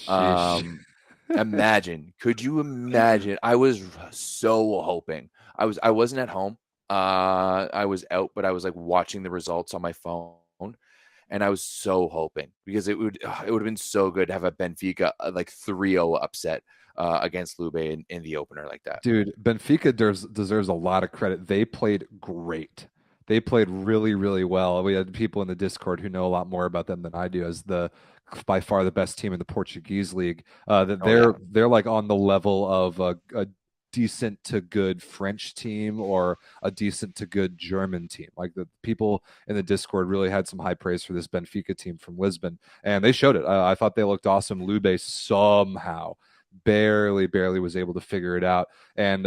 S4: Could you imagine? I was so hoping. I wasn't at home. I was out, but I was like watching the results on my phone, and I was so hoping because it would have been so good to have a Benfica like 3-0 upset against Lube in the opener like that.
S3: Dude, Benfica deserves a lot of credit. They played great. They played really, really well. We had people in the Discord who know a lot more about them than I do, as by far the best team in the Portuguese league. They're like on the level of a decent to good French team or a decent to good German team. Like the people in the Discord really had some high praise for this Benfica team from Lisbon, and they showed it. I thought they looked awesome. Lube somehow barely was able to figure it out, and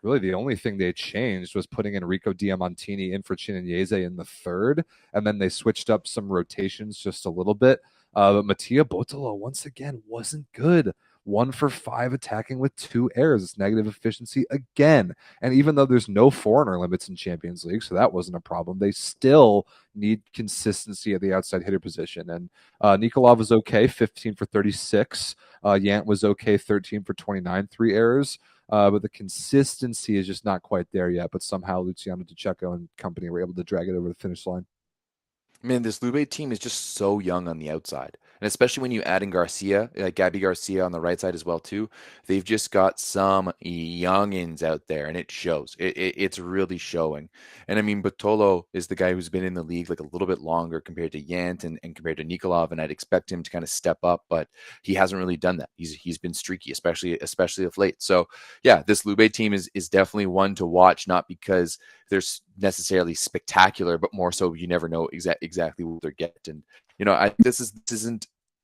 S3: really the only thing they changed was putting Enrico Diamantini in for Chinese in the third, and then they switched up some rotations just a little bit. But Mattia Botola once again wasn't good. 1 for 5 attacking with 2 errors. It's negative efficiency again. And even though there's no foreigner limits in Champions League, so that wasn't a problem, they still need consistency at the outside hitter position. And Nikolov was okay, 15 for 36. Yant was okay, 13 for 29, 3 errors. But the consistency is just not quite there yet. But somehow Luciano DiCecco and company were able to drag it over the finish line.
S4: Man, this Lube team is just so young on the outside. And especially when you add in Garcia, Gabby Garcia on the right side as well, too. They've just got some youngins out there, and it shows. It's really showing. And I mean, Botolo is the guy who's been in the league like a little bit longer compared to Yant and compared to Nikolov, and I'd expect him to kind of step up, but he hasn't really done that. He's been streaky, especially of late. So, yeah, this Lube team is definitely one to watch, not because they're necessarily spectacular, but more so you never know exactly what they're getting. You know, this is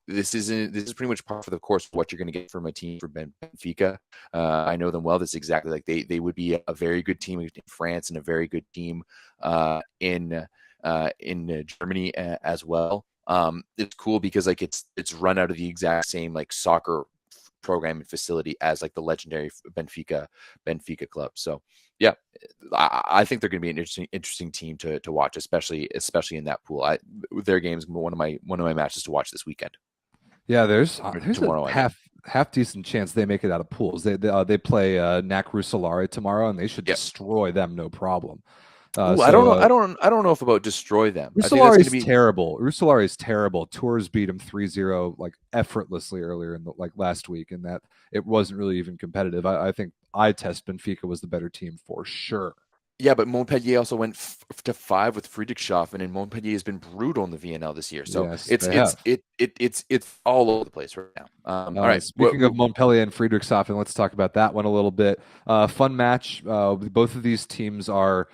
S4: pretty much par for the course of what you're going to get from a team for Benfica. I know them well. That's exactly like they would be a very good team in France and a very good team in Germany as well. It's cool because like it's run out of the exact same like soccer program and facility as like the legendary Benfica club. So yeah, I think they're going to be an interesting team to watch, especially in that pool. Their game's one of my matches to watch this weekend.
S3: Yeah, there's
S4: tomorrow,
S3: a half decent chance they make it out of pools. They play NAC Roeselare tomorrow, and they should destroy them, no problem.
S4: I don't know if about destroy them.
S3: Roeselare is terrible. Roeselare is terrible. Tours beat them 3-0 like effortlessly earlier in the last week, and that it wasn't really even competitive. I think Benfica was the better team for sure.
S4: Yeah, but Montpellier also went to 5 with Friedrichshafen, and Montpellier has been brutal in the VNL this year. So
S3: yes,
S4: it's all over the place right now. All right.
S3: Speaking of Montpellier and Friedrichshafen, let's talk about that one a little bit. Fun match. Both of these teams are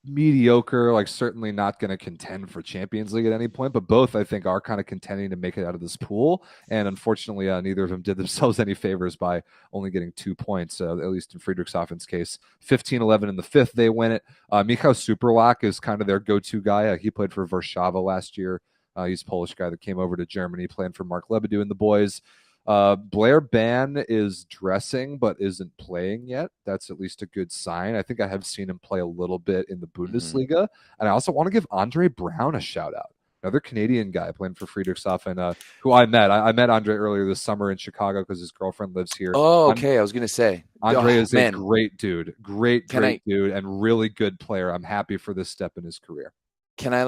S3: mediocre, like certainly not going to contend for Champions League at any point, but both I think are kind of contending to make it out of this pool. And unfortunately, neither of them did themselves any favors by only getting 2 points, at least in Friedrichshafen's case. 15-11 in the fifth, they win it. Michał Superlak is kind of their go-to guy. He played for Warszawa last year. He's a Polish guy that came over to Germany, playing for Mark Lebedew and the boys. Blair Ban is dressing but isn't playing yet. That's at least a good sign. I think I have seen him play a little bit in the Bundesliga. And I also want to give Andre Brown a shout out. Another Canadian guy playing for Friedrichshafen, who I met. I met Andre earlier this summer in Chicago because his girlfriend lives here.
S4: Oh, okay. I was going to say.
S3: Andre is a great dude. Great dude and really good player. I'm happy for this step in his career.
S4: Can I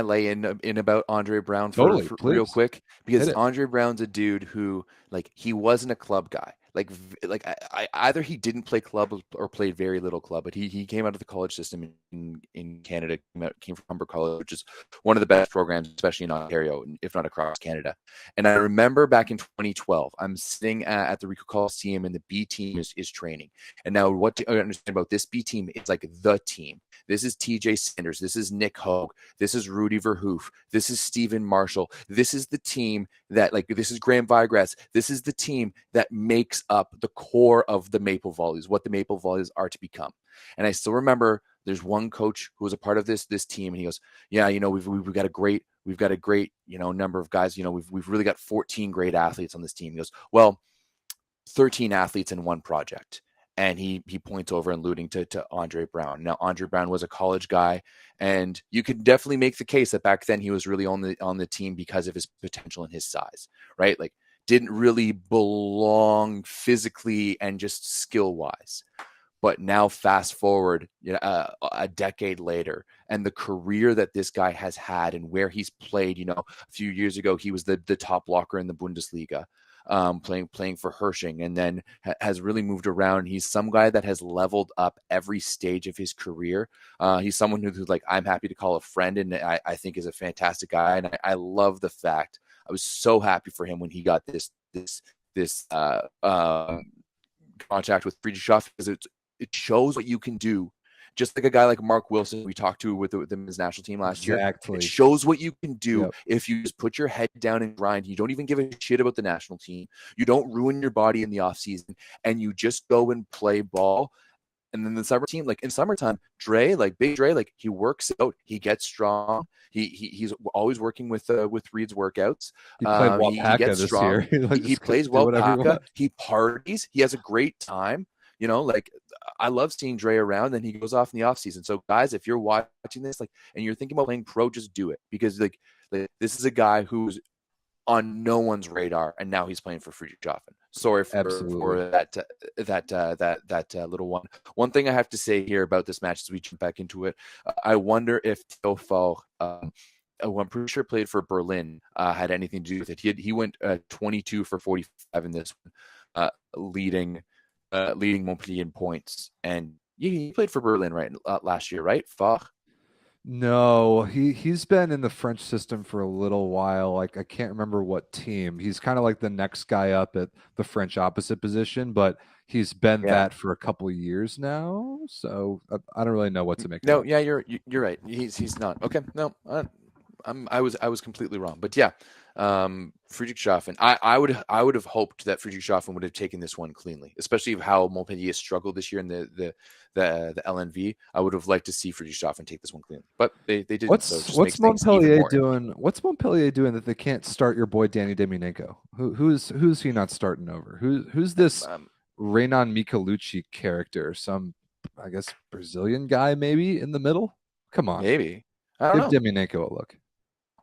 S4: lay in about Andre Brown
S3: totally,
S4: real quick? Because Andre Brown's a dude who he wasn't a club guy. I either he didn't play club or played very little club, but he came out of the college system in Canada, came from Humber College, which is one of the best programs, especially in Ontario, if not across Canada. And I remember back in 2012, I'm sitting at the Ricoh Coliseum and the B team is training. And now what I understand about this B team is like the team. This is TJ Sanders. This is Nick Hogue. This is Rudy Verhoof. This is Stephen Marshall. This is the team that this is Graham Vigras. This is the team that makes up the core of the Maple Volleys, what the Maple Volleys are to become. And I still remember there's one coach who was a part of this team, and he goes, "Yeah, we've got a great number of guys. We've really got 14 great athletes on this team." He goes, "Well, 13 athletes in one project." And he points over and alluding to Andre Brown. Now, Andre Brown was a college guy, and you could definitely make the case that back then he was really on the team because of his potential and his size, right? Didn't really belong physically and just skill wise. But now fast forward a decade later, and the career that this guy has had and where he's played, a few years ago, he was the top blocker in the Bundesliga. Playing for Hershing, and then has really moved around. He's some guy that has leveled up every stage of his career. He's someone who's I'm happy to call a friend, and I think is a fantastic guy. And I love the fact I was so happy for him when he got this contract with Friedrichshafen, because it shows what you can do. Just like a guy like Mark Wilson we talked to with the men's national team last year. It shows what you can do if you just put your head down and grind. You don't even give a shit about the national team. You don't ruin your body in the off season, and you just go and play ball. And then the summer team, in summertime, Big Dre, he works out, he gets strong. He's always working with Reed's workouts.
S3: He played Wapaka this
S4: strong.
S3: year.
S4: He plays Wapaka. He parties. He has a great time. I love seeing Dre around, and he goes off in the offseason. So, guys, if you're watching this, and you're thinking about playing pro, just do it, because this is a guy who's on no one's radar, and now he's playing for Friedrichshafen. Sorry for that little one. One thing I have to say here about this match as we jump back into it, I wonder if Teofel, who I'm pretty sure played for Berlin, had anything to do with it. He went 22 for 45 in this one, leading Montpellier in points. And he played for Berlin last year, right? Fach?
S3: No, he's been in the French system for a little while. I can't remember what team. He's kind of like the next guy up at the French opposite position, but he's been that for a couple of years now. So I don't really know what to make.
S4: No, yeah, you're right. He's not. Okay, no, I was completely wrong. But yeah, Friedrichshafen. I would have hoped that Friedrichshafen would have taken this one cleanly, especially of how Montpellier struggled this year in the LNV. I would have liked to see Friedrichshafen take this one cleanly, but they didn't. So it just makes things even more
S3: doing? What's Montpellier doing that they can't start your boy Danny Demyanenko? Who's he not starting over? Who's this Renan Michelucci character? Some, I guess, Brazilian guy maybe in the middle. Come on,
S4: maybe. I don't know.
S3: Give Demyanenko a look.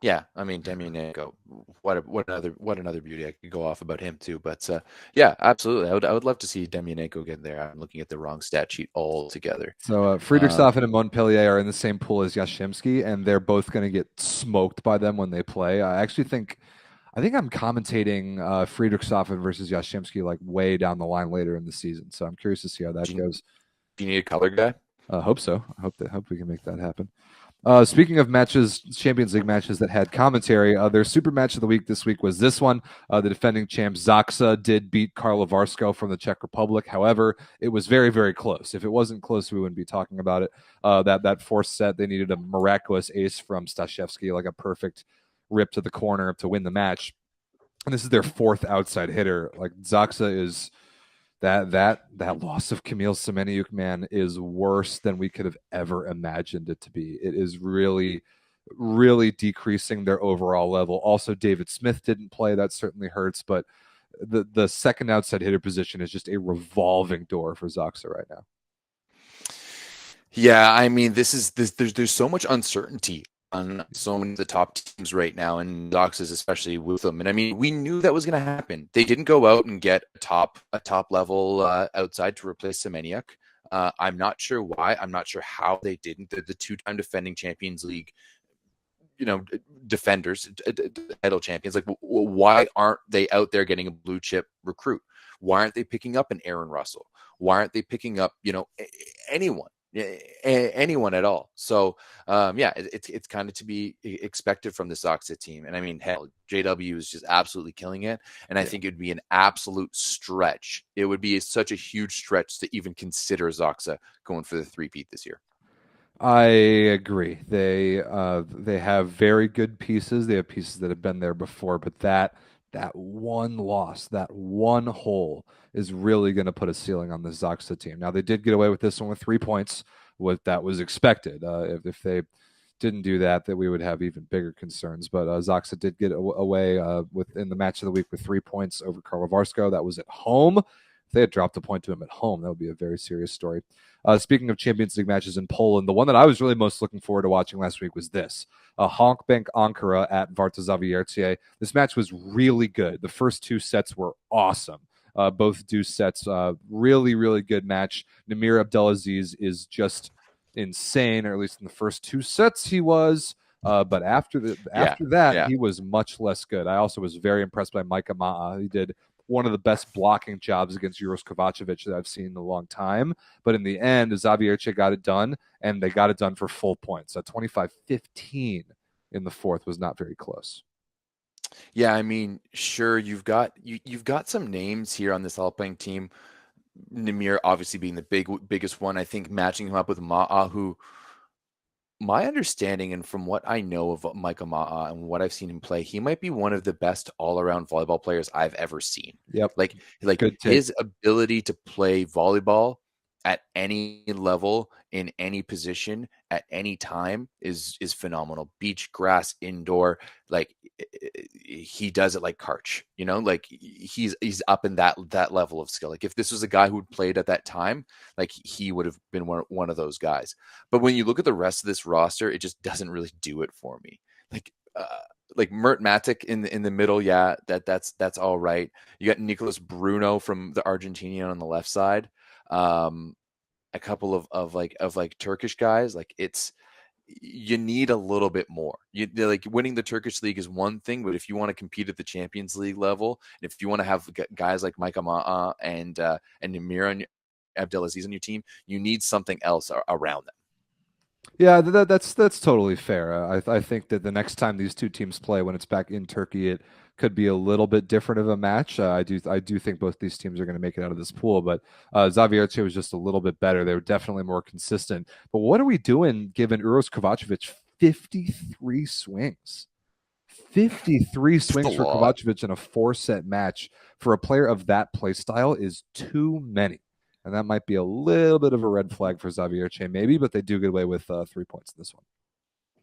S4: Yeah, I mean Demyanenko, what another beauty. I could go off about him too, but yeah, absolutely. I would love to see Demyanenko get there. I'm looking at the wrong stat sheet altogether.
S3: So Friedrichshafen and Montpellier are in the same pool as Yashimsky, and they're both going to get smoked by them when they play. I think I'm commentating Friedrichshafen versus Yashimsky like way down the line later in the season. So I'm curious to see how that goes.
S4: Do you need a color guy?
S3: Hope so. I hope we can make that happen. Speaking of matches, Champions League matches that had commentary, their super match of the week this week was this one. The defending champ Zaxa did beat Karlovarsko from the Czech Republic. However, it was very, very close. If it wasn't close, we wouldn't be talking about it. That fourth set, they needed a miraculous ace from Stashevsky, like a perfect rip to the corner to win the match. And this is their fourth outside hitter. Like Zaxa is... That loss of Kamil Semeniuk, man, is worse than we could have ever imagined it to be. It is really, really decreasing their overall level. Also, David Smith didn't play. That certainly hurts. But the second outside hitter position is just a revolving door for Zaxa right now.
S4: Yeah, I mean, there's so much uncertainty on so many of the top teams right now, and Zaxa's especially with them. And I mean, we knew that was going to happen. They didn't go out and get a top level outside to replace Semeniuk. I'm not sure why. I'm not sure how they didn't. They're the two-time defending Champions League, defenders, title champions. Like, why aren't they out there getting a blue chip recruit? Why aren't they picking up an Aaron Russell? Why aren't they picking up, anyone? Anyone at all. So yeah, it's kind of to be expected from the Zaxa team. And I mean, hell, JW is just absolutely killing it. And I think it'd be an absolute stretch. It would be such a huge stretch to even consider Zaxa going for the three-peat this year.
S3: I agree. They have very good pieces. They have pieces that have been there before, but that one loss, that one hole is really going to put a ceiling on the Zaxa team. Now, they did get away with this one with 3 points. That was expected. If they didn't do that we would have even bigger concerns. But Zaxa did get away in the match of the week with 3 points over Karlovarsko. That was at home. If they had dropped a point to him at home, that would be a very serious story. Speaking of Champions League matches in Poland, the one that I was really most looking forward to watching last week was this. Honkbank Ankara at Warta Zawiercie. This match was really good. The first two sets were awesome. Both deuce sets, really, really good match. Namir Abdelaziz is just insane, or at least in the first two sets he was. But after that, he was much less good. I also was very impressed by Micah Ma'a. He did one of the best blocking jobs against Uros Kovacevic that I've seen in a long time. But in the end, Zawiercie got it done, and they got it done for full points. 25-15 in the fourth was not very close.
S4: Yeah, I mean, sure, you've got some names here on this Alpine team. Namir obviously being the biggest one. I think matching him up with Ma'a, who, my understanding and from what I know of Micah Ma'a and what I've seen him play, he might be one of the best all-around volleyball players I've ever seen.
S3: Yep.
S4: Like his ability to play volleyball at any level, in any position, at any time is phenomenal. Beach, grass, indoor, like he does it like Karch, like he's up in that level of skill. Like if this was a guy who played at that time, like he would have been one of those guys. But when you look at the rest of this roster, it just doesn't really do it for me. Like Mert Matic in the middle, yeah, that's all right. You got Nicolas Bruno from the Argentinian on the left side. A couple of Turkish guys. Like you need a little bit more. Like winning the Turkish league is one thing, but if you want to compete at the Champions League level, and if you want to have guys like Micah Ma'a and Namir Abdelaziz on your team, you need something else around them.
S3: Yeah, that's totally fair. I think that the next time these two teams play, when it's back in Turkey, it could be a little bit different of a match. I do think both these teams are going to make it out of this pool, but Zawiercie was just a little bit better. They were definitely more consistent. But what are we doing given Uros Kovacevic 53 swings? 53 swings for
S4: lot.
S3: Kovacevic in a 4-set match for a player of that play style is too many. And that might be a little bit of a red flag for Xavier Che, maybe, but they do get away with 3 points in this one.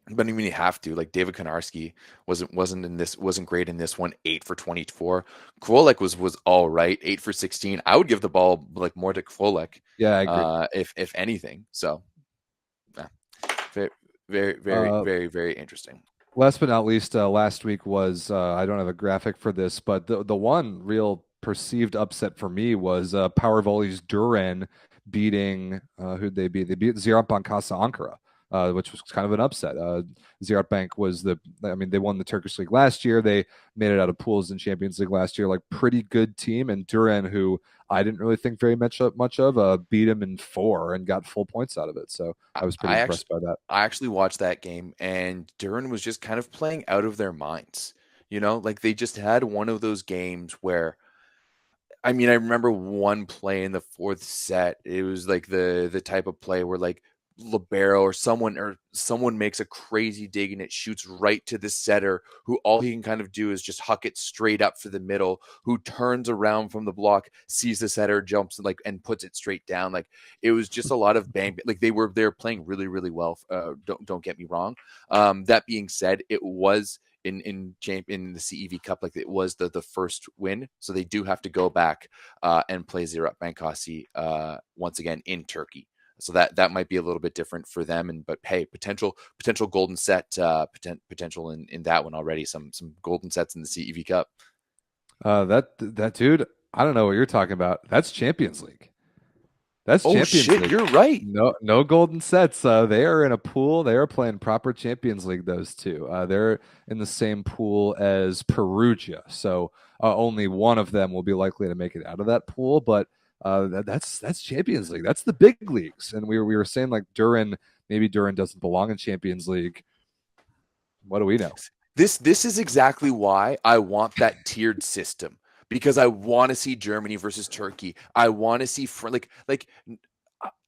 S4: But even you have to, like, David Konarski wasn't great in this one. 8 for 24. Krolek was all right. 8 for 16. I would give the ball like more to Krolek.
S3: Yeah, I agree.
S4: If anything. So yeah. Very very interesting.
S3: Last but not least, last week was I don't have a graphic for this, but the one real perceived upset for me was Power Volley's Duran beating who'd they beat? They beat Ziraat Bankasa Ankara. Which was kind of an upset. Ziraat Bank was they won the Turkish League last year. They made it out of pools in Champions League last year. Like, pretty good team. And Duran, who I didn't really think very much of, beat him in 4 and got full points out of it. So I was pretty impressed by that.
S4: I actually watched that game, and Duran was just kind of playing out of their minds. Like, they just had one of those games where, I remember one play in the 4th set. It was like the type of play where, like, libero or someone makes a crazy dig and it shoots right to the setter, who all he can kind of do is just huck it straight up for the middle, who turns around from the block, sees the setter, jumps and puts it straight down. Like, it was just a lot of bang. Like, they're playing really, really well. Don't get me wrong. That being said, it was in the CEV Cup, like, it was the first win, so they do have to go back and play Ziraat Bankasi once again in Turkey. So that might be a little bit different for them. But hey, potential golden set potential in that one already. Some golden sets in the CEV Cup.
S3: That dude, I don't know what you're talking about. That's Champions League. That's Champions League.
S4: You're right.
S3: No golden sets. They are in a pool. They are playing proper Champions League. Those two. They're in the same pool as Perugia. So only one of them will be likely to make it out of that pool. But that's Champions League. That's the big leagues. And we were saying, like, maybe Duran doesn't belong in Champions League. What do we know?
S4: This is exactly why I want that tiered system, because I want to see Germany versus Turkey. I want to see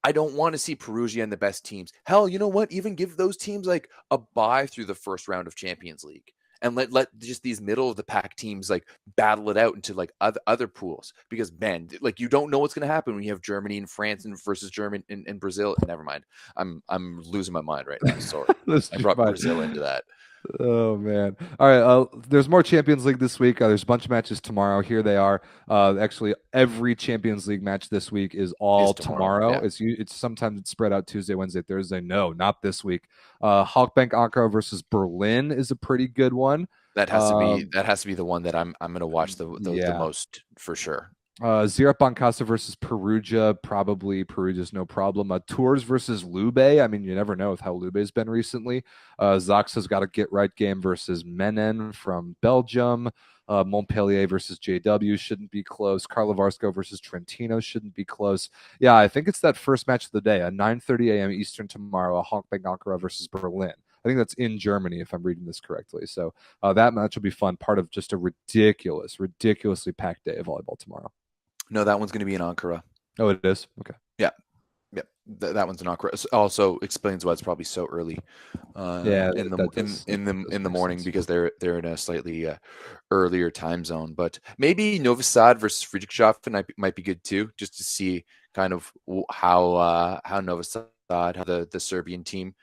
S4: I don't want to see Perugia and the best teams. Hell, you know what? Even give those teams like a bye through the first round of Champions League. And let just these middle of the pack teams like battle it out into like other pools, because man, like, you don't know what's going to happen when you have Germany and France versus Germany and Brazil. Never mind, I'm losing my mind right now. Sorry, I brought Brazil into that.
S3: Oh man! All right, there's more Champions League this week. There's a bunch of matches tomorrow. Here they are. Actually, every Champions League match this week is all tomorrow. Yeah. It's sometimes it's spread out Tuesday, Wednesday, Thursday. No, not this week. Halkbank Ankara versus Berlin is a pretty good one.
S4: That has to be the one that I'm going to watch the most for sure.
S3: Ziraat Bankasa versus Perugia, probably Perugia's no problem. Tours versus Lube. I mean, you never know with how Lube's been recently. Zaxa's got a get-right game versus Menen from Belgium. Montpellier versus JW shouldn't be close. Karlovarsko versus Trentino shouldn't be close. Yeah, I think it's that first match of the day, at 9:30 a.m. Eastern tomorrow, Halkbank Ankara versus Berlin. I think that's in Germany, if I'm reading this correctly. So that match will be fun, part of just a ridiculously packed day of volleyball tomorrow.
S4: No, that one's going to be in Ankara.
S3: Oh, it is? Okay.
S4: Yeah. That one's in Ankara. Also explains why it's probably so early. In the morning, because they're in a slightly earlier time zone. But maybe Novi Sad versus Friedrichshafen might be good too, just to see kind of how Novi Sad, how the Serbian team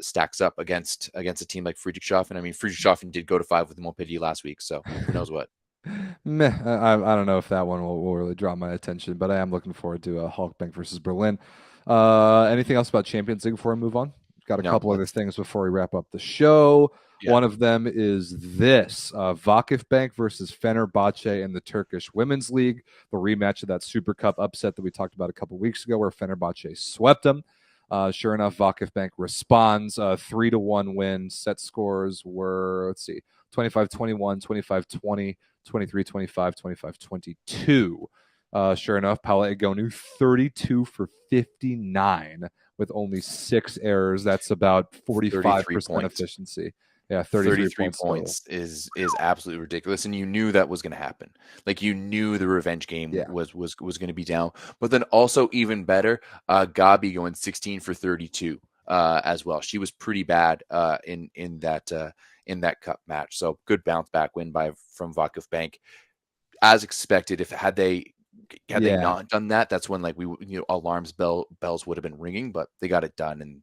S4: stacks up against a team like Friedrichshafen. I mean, Friedrichshafen did go to 5 with Montpellier last week, so who knows what.
S3: Meh, I don't know if that one will really draw my attention, but I am looking forward to Halkbank versus Berlin. Anything else about Champions League before I move on? Got a couple other things before we wrap up the show. Yeah. One of them is this: Vakifbank versus Fenerbahce in the Turkish Women's League, the rematch of that Super Cup upset that we talked about a couple weeks ago, where Fenerbahce swept them. Sure enough, Vakifbank responds. 3-1 win. Set scores were, 25-21, 25-20, 23-25, 25-22. Sure enough, Paula Egonu, 32 for 59 with only 6 errors. That's about 45% efficiency. Yeah, 33
S4: points is absolutely ridiculous, and you knew that was going to happen. Like, you knew the revenge game was going to be down. But then also even better, Gabi going 16 for 32 as well. She was pretty bad in in that cup match. So good bounce back win from Vakif Bank, as expected. If had they not done that, that's when alarms bells would have been ringing. But they got it done, and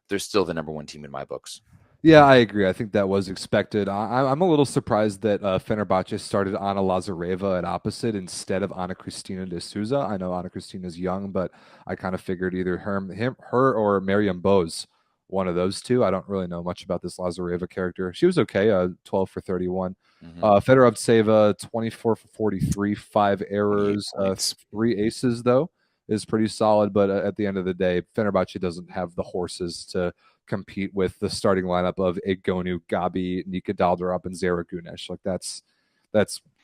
S4: they're still the number one team in my books.
S3: Yeah, I agree. I think that was expected. I'm a little surprised that Fenerbahce started Anna Lazareva at opposite instead of Ana Cristina de Souza. I know Ana Cristina's young, but I kind of figured either her or Miriam Bose, one of those two. I don't really know much about this Lazareva character. She was okay, 12 for 31. Fedorovtseva, 24 for 43, 5 errors, 3 aces, though, is pretty solid. But at the end of the day, Fenerbahce doesn't have the horses to compete with the starting lineup of Egonu, Gabi, Nika Dalderop, and Zara Gunesh. Like that's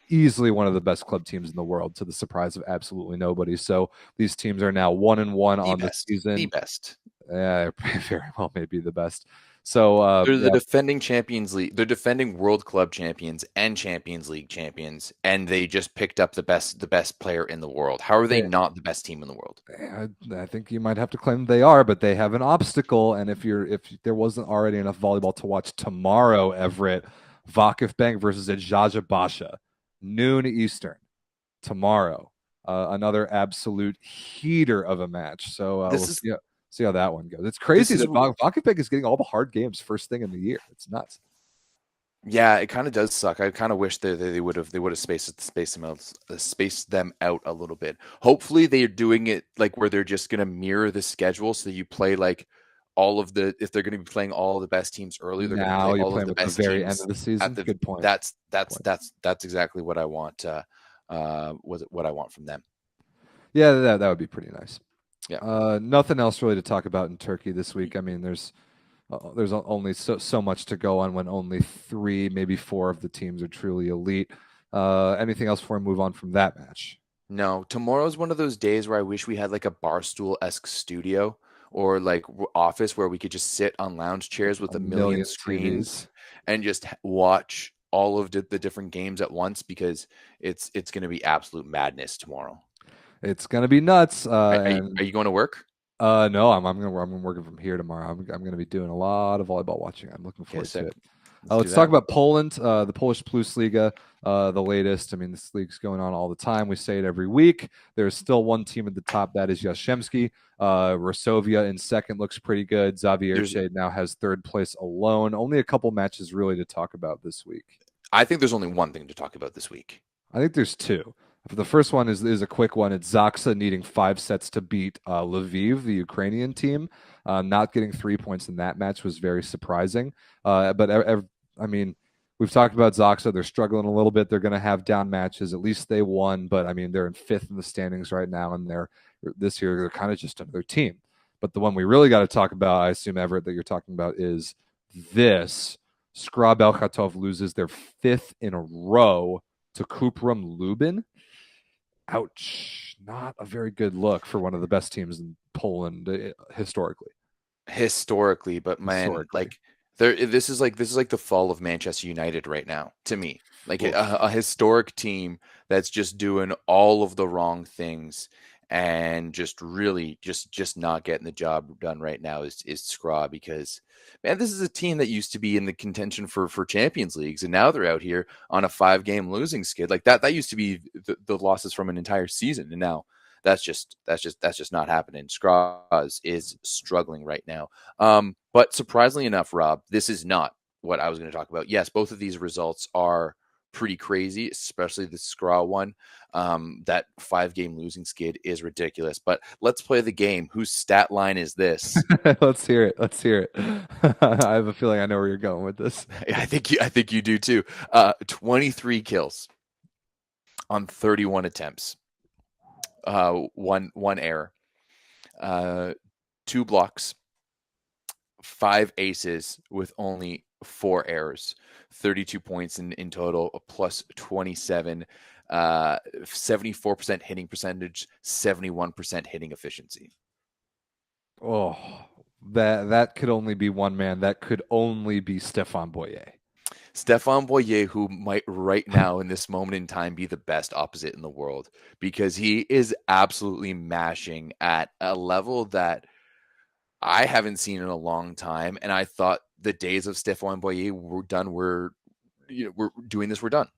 S3: easily one of the best club teams in the world, to the surprise of absolutely nobody. So these teams are now 1-1 on the season.
S4: The best.
S3: Yeah, very well, maybe the best. So
S4: they're the defending Champions League. They're defending World Club champions and Champions League champions, and they just picked up the best player in the world. How are they not the best team in the world?
S3: I think you might have to claim they are, but they have an obstacle. And if there wasn't already enough volleyball to watch tomorrow, Everett, Vakif Bank versus Ejaja Basha, noon Eastern tomorrow. Another absolute heater of a match. So see how that one goes. It's crazy that Vakif Bank is getting all the hard games first thing in the year. It's nuts.
S4: Yeah, it kind of does suck. I kind of wish that they would have spaced them out a little bit. Hopefully, they're doing it like where they're just going to mirror the schedule, so that you play like if they're going to be playing all the best teams early, they're going to play all of the best
S3: very
S4: teams
S3: end of the season. Good point.
S4: That's exactly what I want. What I want from them.
S3: Yeah, that would be pretty nice.
S4: Yeah.
S3: Nothing else really to talk about in Turkey this week. I mean, there's only so much to go on when only 3, maybe 4 of the teams are truly elite. Anything else before we move on from that match?
S4: No, tomorrow's one of those days where I wish we had like a Barstool-esque studio or like office where we could just sit on lounge chairs with a million screens and just watch all of the different games at once, because it's going to be absolute madness tomorrow.
S3: It's going to be nuts.
S4: Are you going to work?
S3: No, I'm working from here tomorrow. I'm going to be doing a lot of volleyball watching. I'm looking forward to it. Let's talk about Poland, the Polish Plus Liga, the latest. I mean, this league's going on all the time. We say it every week. There's still one team at the top. That is Jastrzębski. Resovia in second looks pretty good. Zawiercie now has third place alone. Only a couple matches really to talk about this week.
S4: I think there's only one thing to talk about this week.
S3: I think there's 2. The first one is a quick one. It's Zaksa needing 5 sets to beat Lviv, the Ukrainian team. Not getting 3 points in that match was very surprising. But I mean, we've talked about Zaksa. They're struggling a little bit. They're going to have down matches. At least they won. But I mean, they're in 5th in the standings right now, and this year they're kind of just another team. But the one we really got to talk about, I assume, Everett, that you're talking about, is this. Skra Belchatov loses their 5th in a row to Kuprum Lubin. Ouch. Not a very good look for one of the best teams in Poland historically.
S4: But man, like this is like the fall of Manchester United right now to me. Like a historic team that's just doing all of the wrong things and just really just not getting the job done right now is Skra, because man, this is a team that used to be in the contention for Champions Leagues, and now they're out here on a 5-game losing skid. Like that used to be the losses from an entire season, and now that's just not happening. Skra is struggling right now. But surprisingly enough, Rob, this is not what I was going to talk about. Yes, both of these results are pretty crazy, especially the Skra one. That 5-game losing skid is ridiculous. But let's play the game. Whose stat line is this?
S3: Let's hear it. I have a feeling I know where you're going with this.
S4: I think you do too. 23 kills on 31 attempts. One error. 2 blocks. 5 aces with only 4 errors. 32 points in total, a plus 27, 74% hitting percentage, 71% hitting efficiency.
S3: Oh, that could only be one man. That could only be Stefan Boyer.
S4: Stefan Boyer, who might right now in this moment in time be the best opposite in the world, because he is absolutely mashing at a level that I haven't seen in a long time. And I thought the days of Stephane Boyer were done. We're doing this. We're done.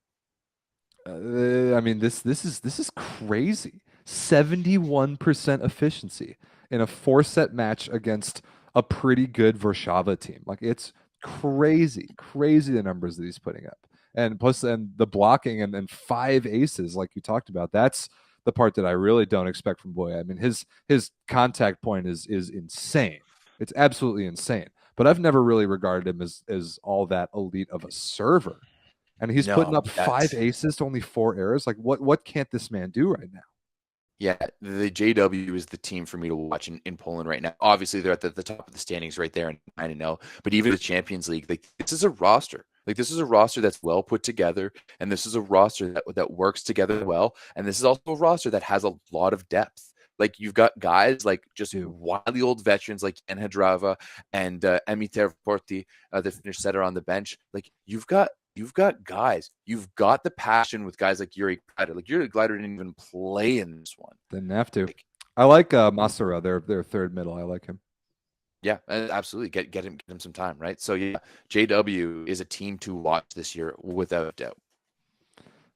S3: I mean, this is crazy. 71% efficiency in a 4-set match against a pretty good Warsaw team. Like, it's crazy the numbers that he's putting up. And plus, and the blocking and 5 aces, like you talked about, that's the part that I really don't expect from Boyer. I mean, his contact point is insane. It's absolutely insane. But I've never really regarded him as all that elite of a server. And he's putting up 5 aces to only 4 errors. Like, what can't this man do right now?
S4: Yeah, the JW is the team for me to watch in Poland right now. Obviously, they're at the top of the standings right there, and 9-0. But even the Champions League, like, this is a roster. Like, this is a roster that's well put together, and this is a roster that works together well. And this is also a roster that has a lot of depth. Like, you've got guys like just wily old veterans like Jan Hadrava and Emiter Porti, the Finnish setter on the bench. Like, you've got guys. You've got the passion with guys like Yuri Glider. Like, Yuri Glider didn't even play in this one.
S3: Didn't have to. I like Masura, their third middle. I like him.
S4: Yeah, absolutely. Get him some time, right? So yeah, JW is a team to watch this year without a doubt.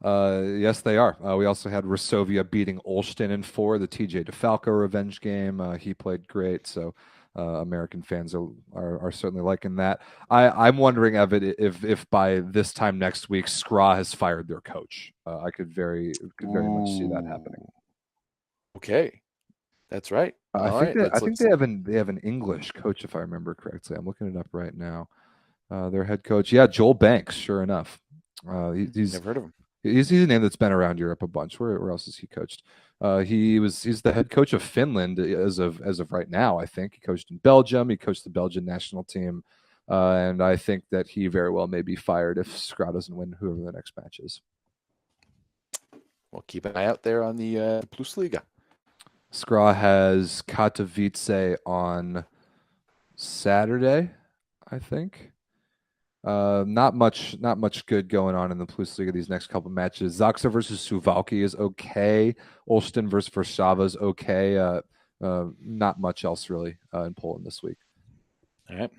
S3: Yes, they are. We also had Resovia beating Olsztyn in 4, the TJ DeFalco revenge game. He played great, so American fans are certainly liking that. I'm wondering, Everett, if by this time next week, Skra has fired their coach. I could very much see that happening.
S4: Okay, that's right.
S3: I think they have an English coach, if I remember correctly. I'm looking it up right now. Their head coach, Joel Banks. Sure enough, he's
S4: never heard of him.
S3: He's a name that's been around Europe a bunch. Where else has he coached? He's the head coach of Finland as of right now. I think he coached in Belgium. He coached the Belgian national team, and I think that he very well may be fired if Skra doesn't win whoever the next match is.
S4: Well, keep an eye out there on the Plus Liga.
S3: Skra has Katowice on Saturday, I think. Not much good going on in the Plus Liga these next couple matches. Zaksa versus Suwałki is okay. Olsztyn versus Warszawa is okay. Not much else really in Poland this week.
S4: All right.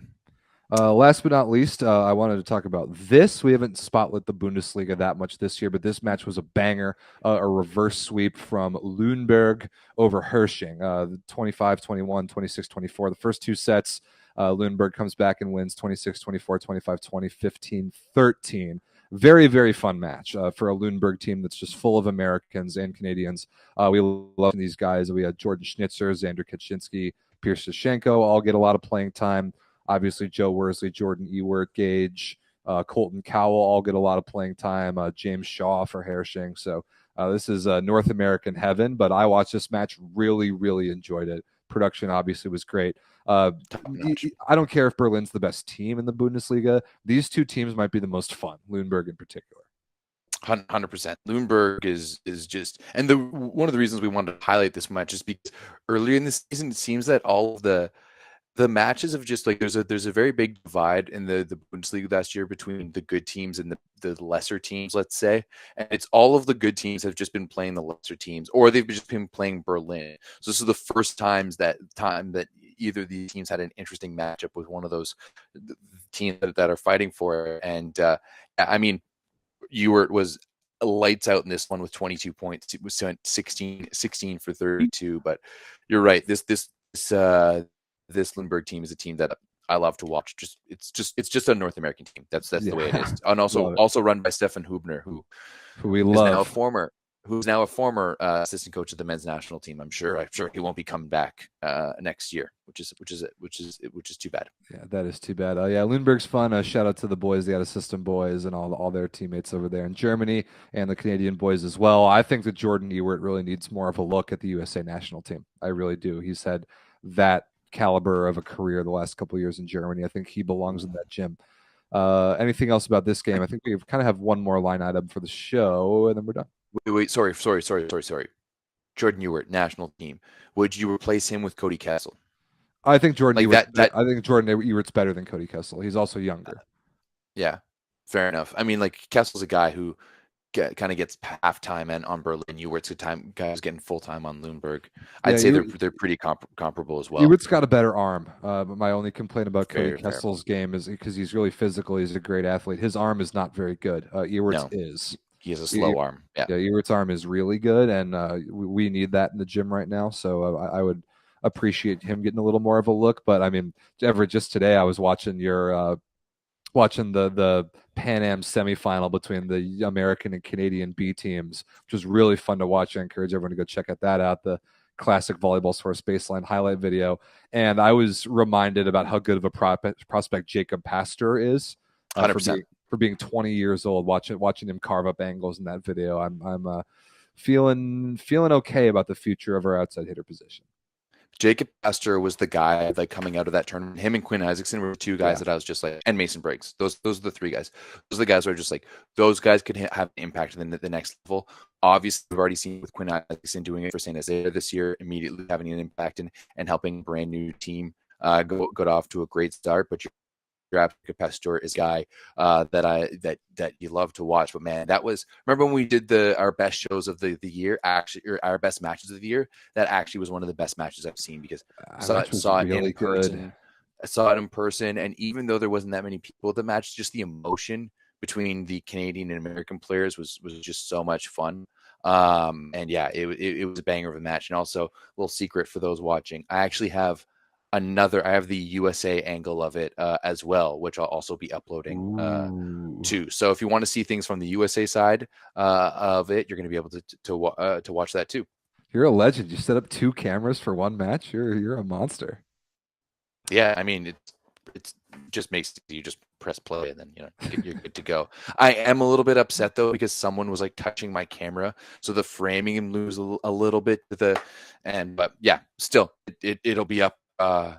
S3: Last but not least, I wanted to talk about this. We haven't spotlit the Bundesliga that much this year, but this match was a banger, a reverse sweep from Lüneburg over Hersching, 25-21, 26-24. The first 2 sets, Lüneburg comes back and wins 26-24, 25-20, 15-13. Very, very fun match for a Lüneburg team that's just full of Americans and Canadians. We love these guys. We had Jordan Schnitzer, Xander Kaczynski, Pierce Shashenko all get a lot of playing time. Obviously, Joe Worsley, Jordan Ewert, Gage, Colton Cowell all get a lot of playing time. James Shaw for Hersching. So this is North American heaven, but I watched this match, really, really enjoyed it. Production obviously was great. I don't care if Berlin's the best team in the Bundesliga. These 2 teams might be the most fun, Lüneburg in particular.
S4: 100%. Lüneburg is just, and one of the reasons we wanted to highlight this match is because earlier in the season, it seems that all of the matches of just like there's a very big divide in the Bundesliga last year between the good teams and the lesser teams, let's say. And it's all of the good teams have just been playing the lesser teams, or they've just been playing Berlin. So this is the first time that either of these teams had an interesting matchup with one of those teams that are fighting for it. And I mean, Ewert was lights out in this one with 22 points. It was 16 for 32. But you're right. This Lüneburg team is a team that I love to watch. It's just a North American team. That's the way it is. And also run by Stefan Hubner, who
S3: we love.
S4: Who's now a former assistant coach of the men's national team. I'm sure he won't be coming back next year, which is too bad.
S3: Yeah, that is too bad. Lüneburg's fun. Shout out to the boys, the out-of-system boys, and all their teammates over there in Germany, and the Canadian boys as well. I think that Jordan Ewert really needs more of a look at the USA national team. I really do. He's had that caliber of a career the last couple of years in Germany. I think he belongs in that gym. Anything else about this game? I think we kind of have one more line item for the show, and then we're done.
S4: Wait, sorry. Jordan Ewert, national team. Would you replace him with Cody Kessel?
S3: I think Jordan Ewert's better than Cody Kessel. He's also younger.
S4: Yeah, fair enough. I mean, like, Kessel's a guy who kind of gets half-time and on Berlin. Ewert's a time guys getting full-time on Lundberg.
S3: Yeah,
S4: I'd say they're pretty comparable as well.
S3: Ewert's got a better arm. But my only complaint about Cody
S4: Fair.
S3: Kessel's game is because he's really physical. He's a great athlete. His arm is not very good. Ewert's
S4: No.
S3: is.
S4: He has a slow arm. Yeah.
S3: Ewert's arm is really good, and we need that in the gym right now. So I would appreciate him getting a little more of a look. But I mean, Everett, just today I was watching watching the Pan Am semifinal between the American and Canadian B teams, which was really fun to watch. I encourage everyone to go check that out. The classic Volleyball Source baseline highlight video. And I was reminded about how good of a prospect Jacob Pastor is.
S4: 100%.
S3: For being 20 years old, watching him carve up angles in that video. I'm feeling okay about the future of our outside hitter position.
S4: Jacob Pastor was the guy like coming out of that tournament. Him and Quinn Isaacson were two guys that I was just like, and Mason Briggs. Those are the three guys. Those are the guys who are just like, those guys could have an impact in the next level. Obviously, we've already seen with Quinn Isaacson doing it for St. Isaiah this year, immediately having an impact and helping a brand new team go off to a great start. But Jacob Pastor is a guy that you love to watch. But man, that was, remember when we did our best shows of the year, actually, or our best matches of the year? That actually was one of the best matches I've seen because I saw it in person. I saw it in person, and even though there wasn't that many people at the match, just the emotion between the Canadian and American players was just so much fun. And yeah, it was a banger of a match. And also, a little secret for those watching, I actually have I have the USA angle of it as well, which I'll also be uploading too. So if you want to see things from the USA side of it, you're going to be able to watch that too.
S3: You're a legend. You set up 2 cameras for one match. You're a monster.
S4: Yeah, I mean it just makes you just press play and then you're good to go. I am a little bit upset though because someone was like touching my camera, so the framing and lose a little bit but yeah, still it'll be up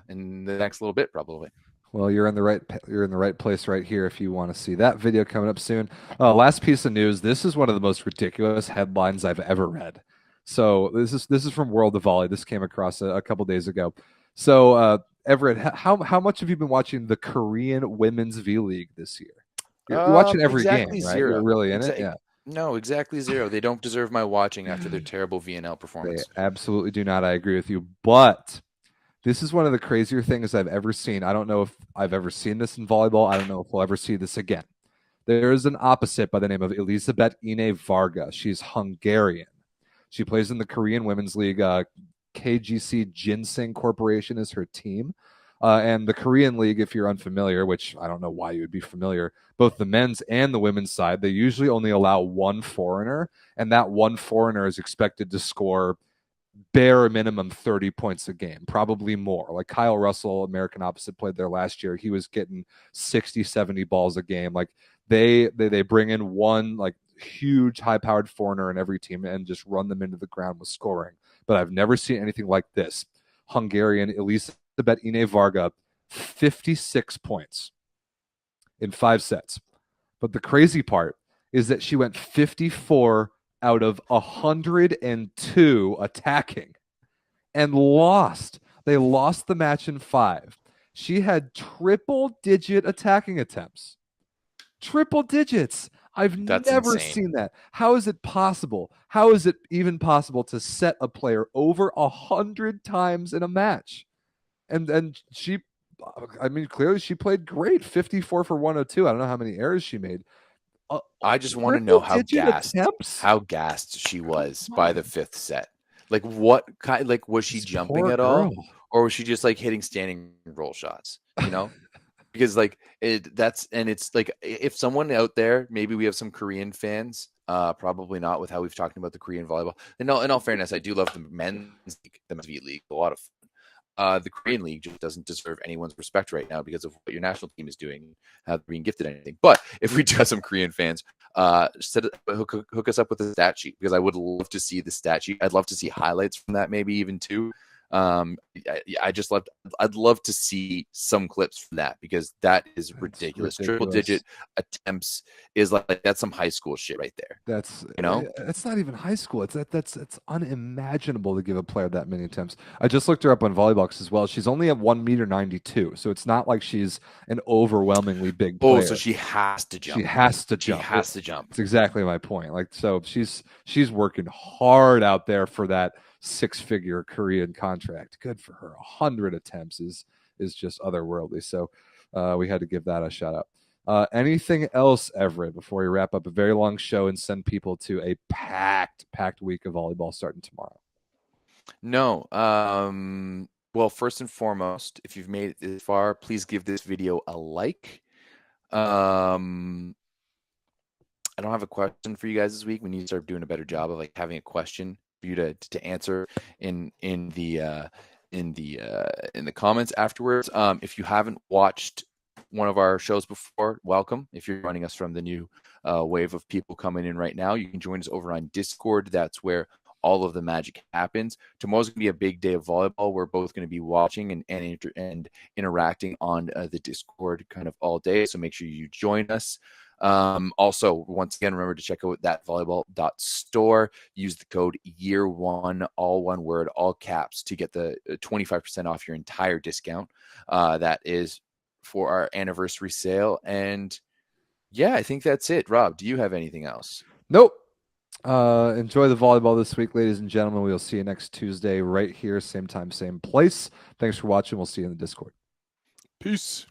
S4: in the next little bit probably.
S3: Well, you're in the right place right here if you want to see that video coming up soon. Last piece of news. This is one of the most ridiculous headlines I've ever read. So this is from World of Volley. This came across a couple days ago. So Everett, how much have you been watching the Korean Women's V League this year? You're watching every game, right?
S4: Zero.
S3: You're really in it, yeah.
S4: No, exactly 0. They don't deserve my watching after their terrible VNL performance.
S3: They absolutely do not. I agree with you, but this is one of the crazier things I've ever seen. I don't know if I've ever seen this in volleyball. I don't know if we'll ever see this again. There is an opposite by the name of Elizabeth Ine Varga. She's Hungarian. She plays in the Korean Women's League. KGC Ginseng Corporation is her team. And the Korean League, if you're unfamiliar, which I don't know why you would be familiar, both the men's and the women's side, they usually only allow one foreigner, and that one foreigner is expected to score bare minimum 30 points a game, probably more. Like Kyle Russell, American opposite, played there last year. He was getting 60, 70 balls a game. Like they bring in one like huge high-powered foreigner in every team and just run them into the ground with scoring. But I've never seen anything like this. Hungarian Elizabeth Ine Varga, 56 points in 5 sets. But the crazy part is that she went 54 out of 102 attacking and lost. They lost the match in 5. She had triple-digit attacking attempts. Triple digits. That's never
S4: insane.
S3: seen that. How is it possible? How is it even possible to set a player over 100 times in a match? And she, I mean, clearly she played great. 54 for 102. I don't know how many errors she made.
S4: I just want to know how
S3: triple-digit
S4: gassed she was by the 5th set. Like what kind? Like was she jumping at all, or was she just like hitting standing roll shots? You know, because like it's like if someone out there, maybe we have some Korean fans. Probably not with how we've talked about the Korean volleyball. In all fairness, I do love the men's league, the men's league, a lot of fun. The Korean League just doesn't deserve anyone's respect right now because of what your national team is doing, not being gifted anything. But if we do have some Korean fans, hook us up with the stat sheet because I would love to see the stat sheet. I'd love to see highlights from that, maybe even too. I'd love to see some clips from that, because that is
S3: That's
S4: ridiculous.
S3: ridiculous.
S4: Triple digit attempts is like that's some high school shit right there.
S3: That's
S4: You know?
S3: it's not even high school. It's unimaginable to give a player that many attempts. I just looked her up on Volleybox as well. She's only at 1 meter 92, so it's not like she's an overwhelmingly big player.
S4: Oh, so she has to jump.
S3: She has to
S4: She
S3: jump.
S4: has to jump.
S3: It's exactly my point. Like, so she's working hard out there for that 6-figure Korean contract. Good for her. 100 attempts is just otherworldly. So we had to give that a shout out. Anything else, Everett, before we wrap up a very long show and send people to a packed week of volleyball starting tomorrow?
S4: No. Well, first and foremost, if you've made it this far, please give this video a like. I don't have a question for you guys this week. We need to start doing a better job of like having a question for you to answer in the comments afterwards. If you haven't watched one of our shows before, welcome. If you're joining us from the new wave of people coming in right now, you can join us over on Discord. That's where all of the magic happens. Tomorrow's going to be a big day of volleyball. We're both going to be watching and interacting on the Discord kind of all day. So make sure you join us. Also, once again, remember to check out that volleyball.store. Use the code year1, all one word, all caps, to get the 25% off your entire discount. That is for our anniversary sale. And yeah, I think that's it. Rob, do you have anything else?
S3: Nope. Enjoy the volleyball this week, ladies and gentlemen. We'll see you next Tuesday right here, same time, same place. Thanks for watching. We'll see you in the Discord.
S4: Peace.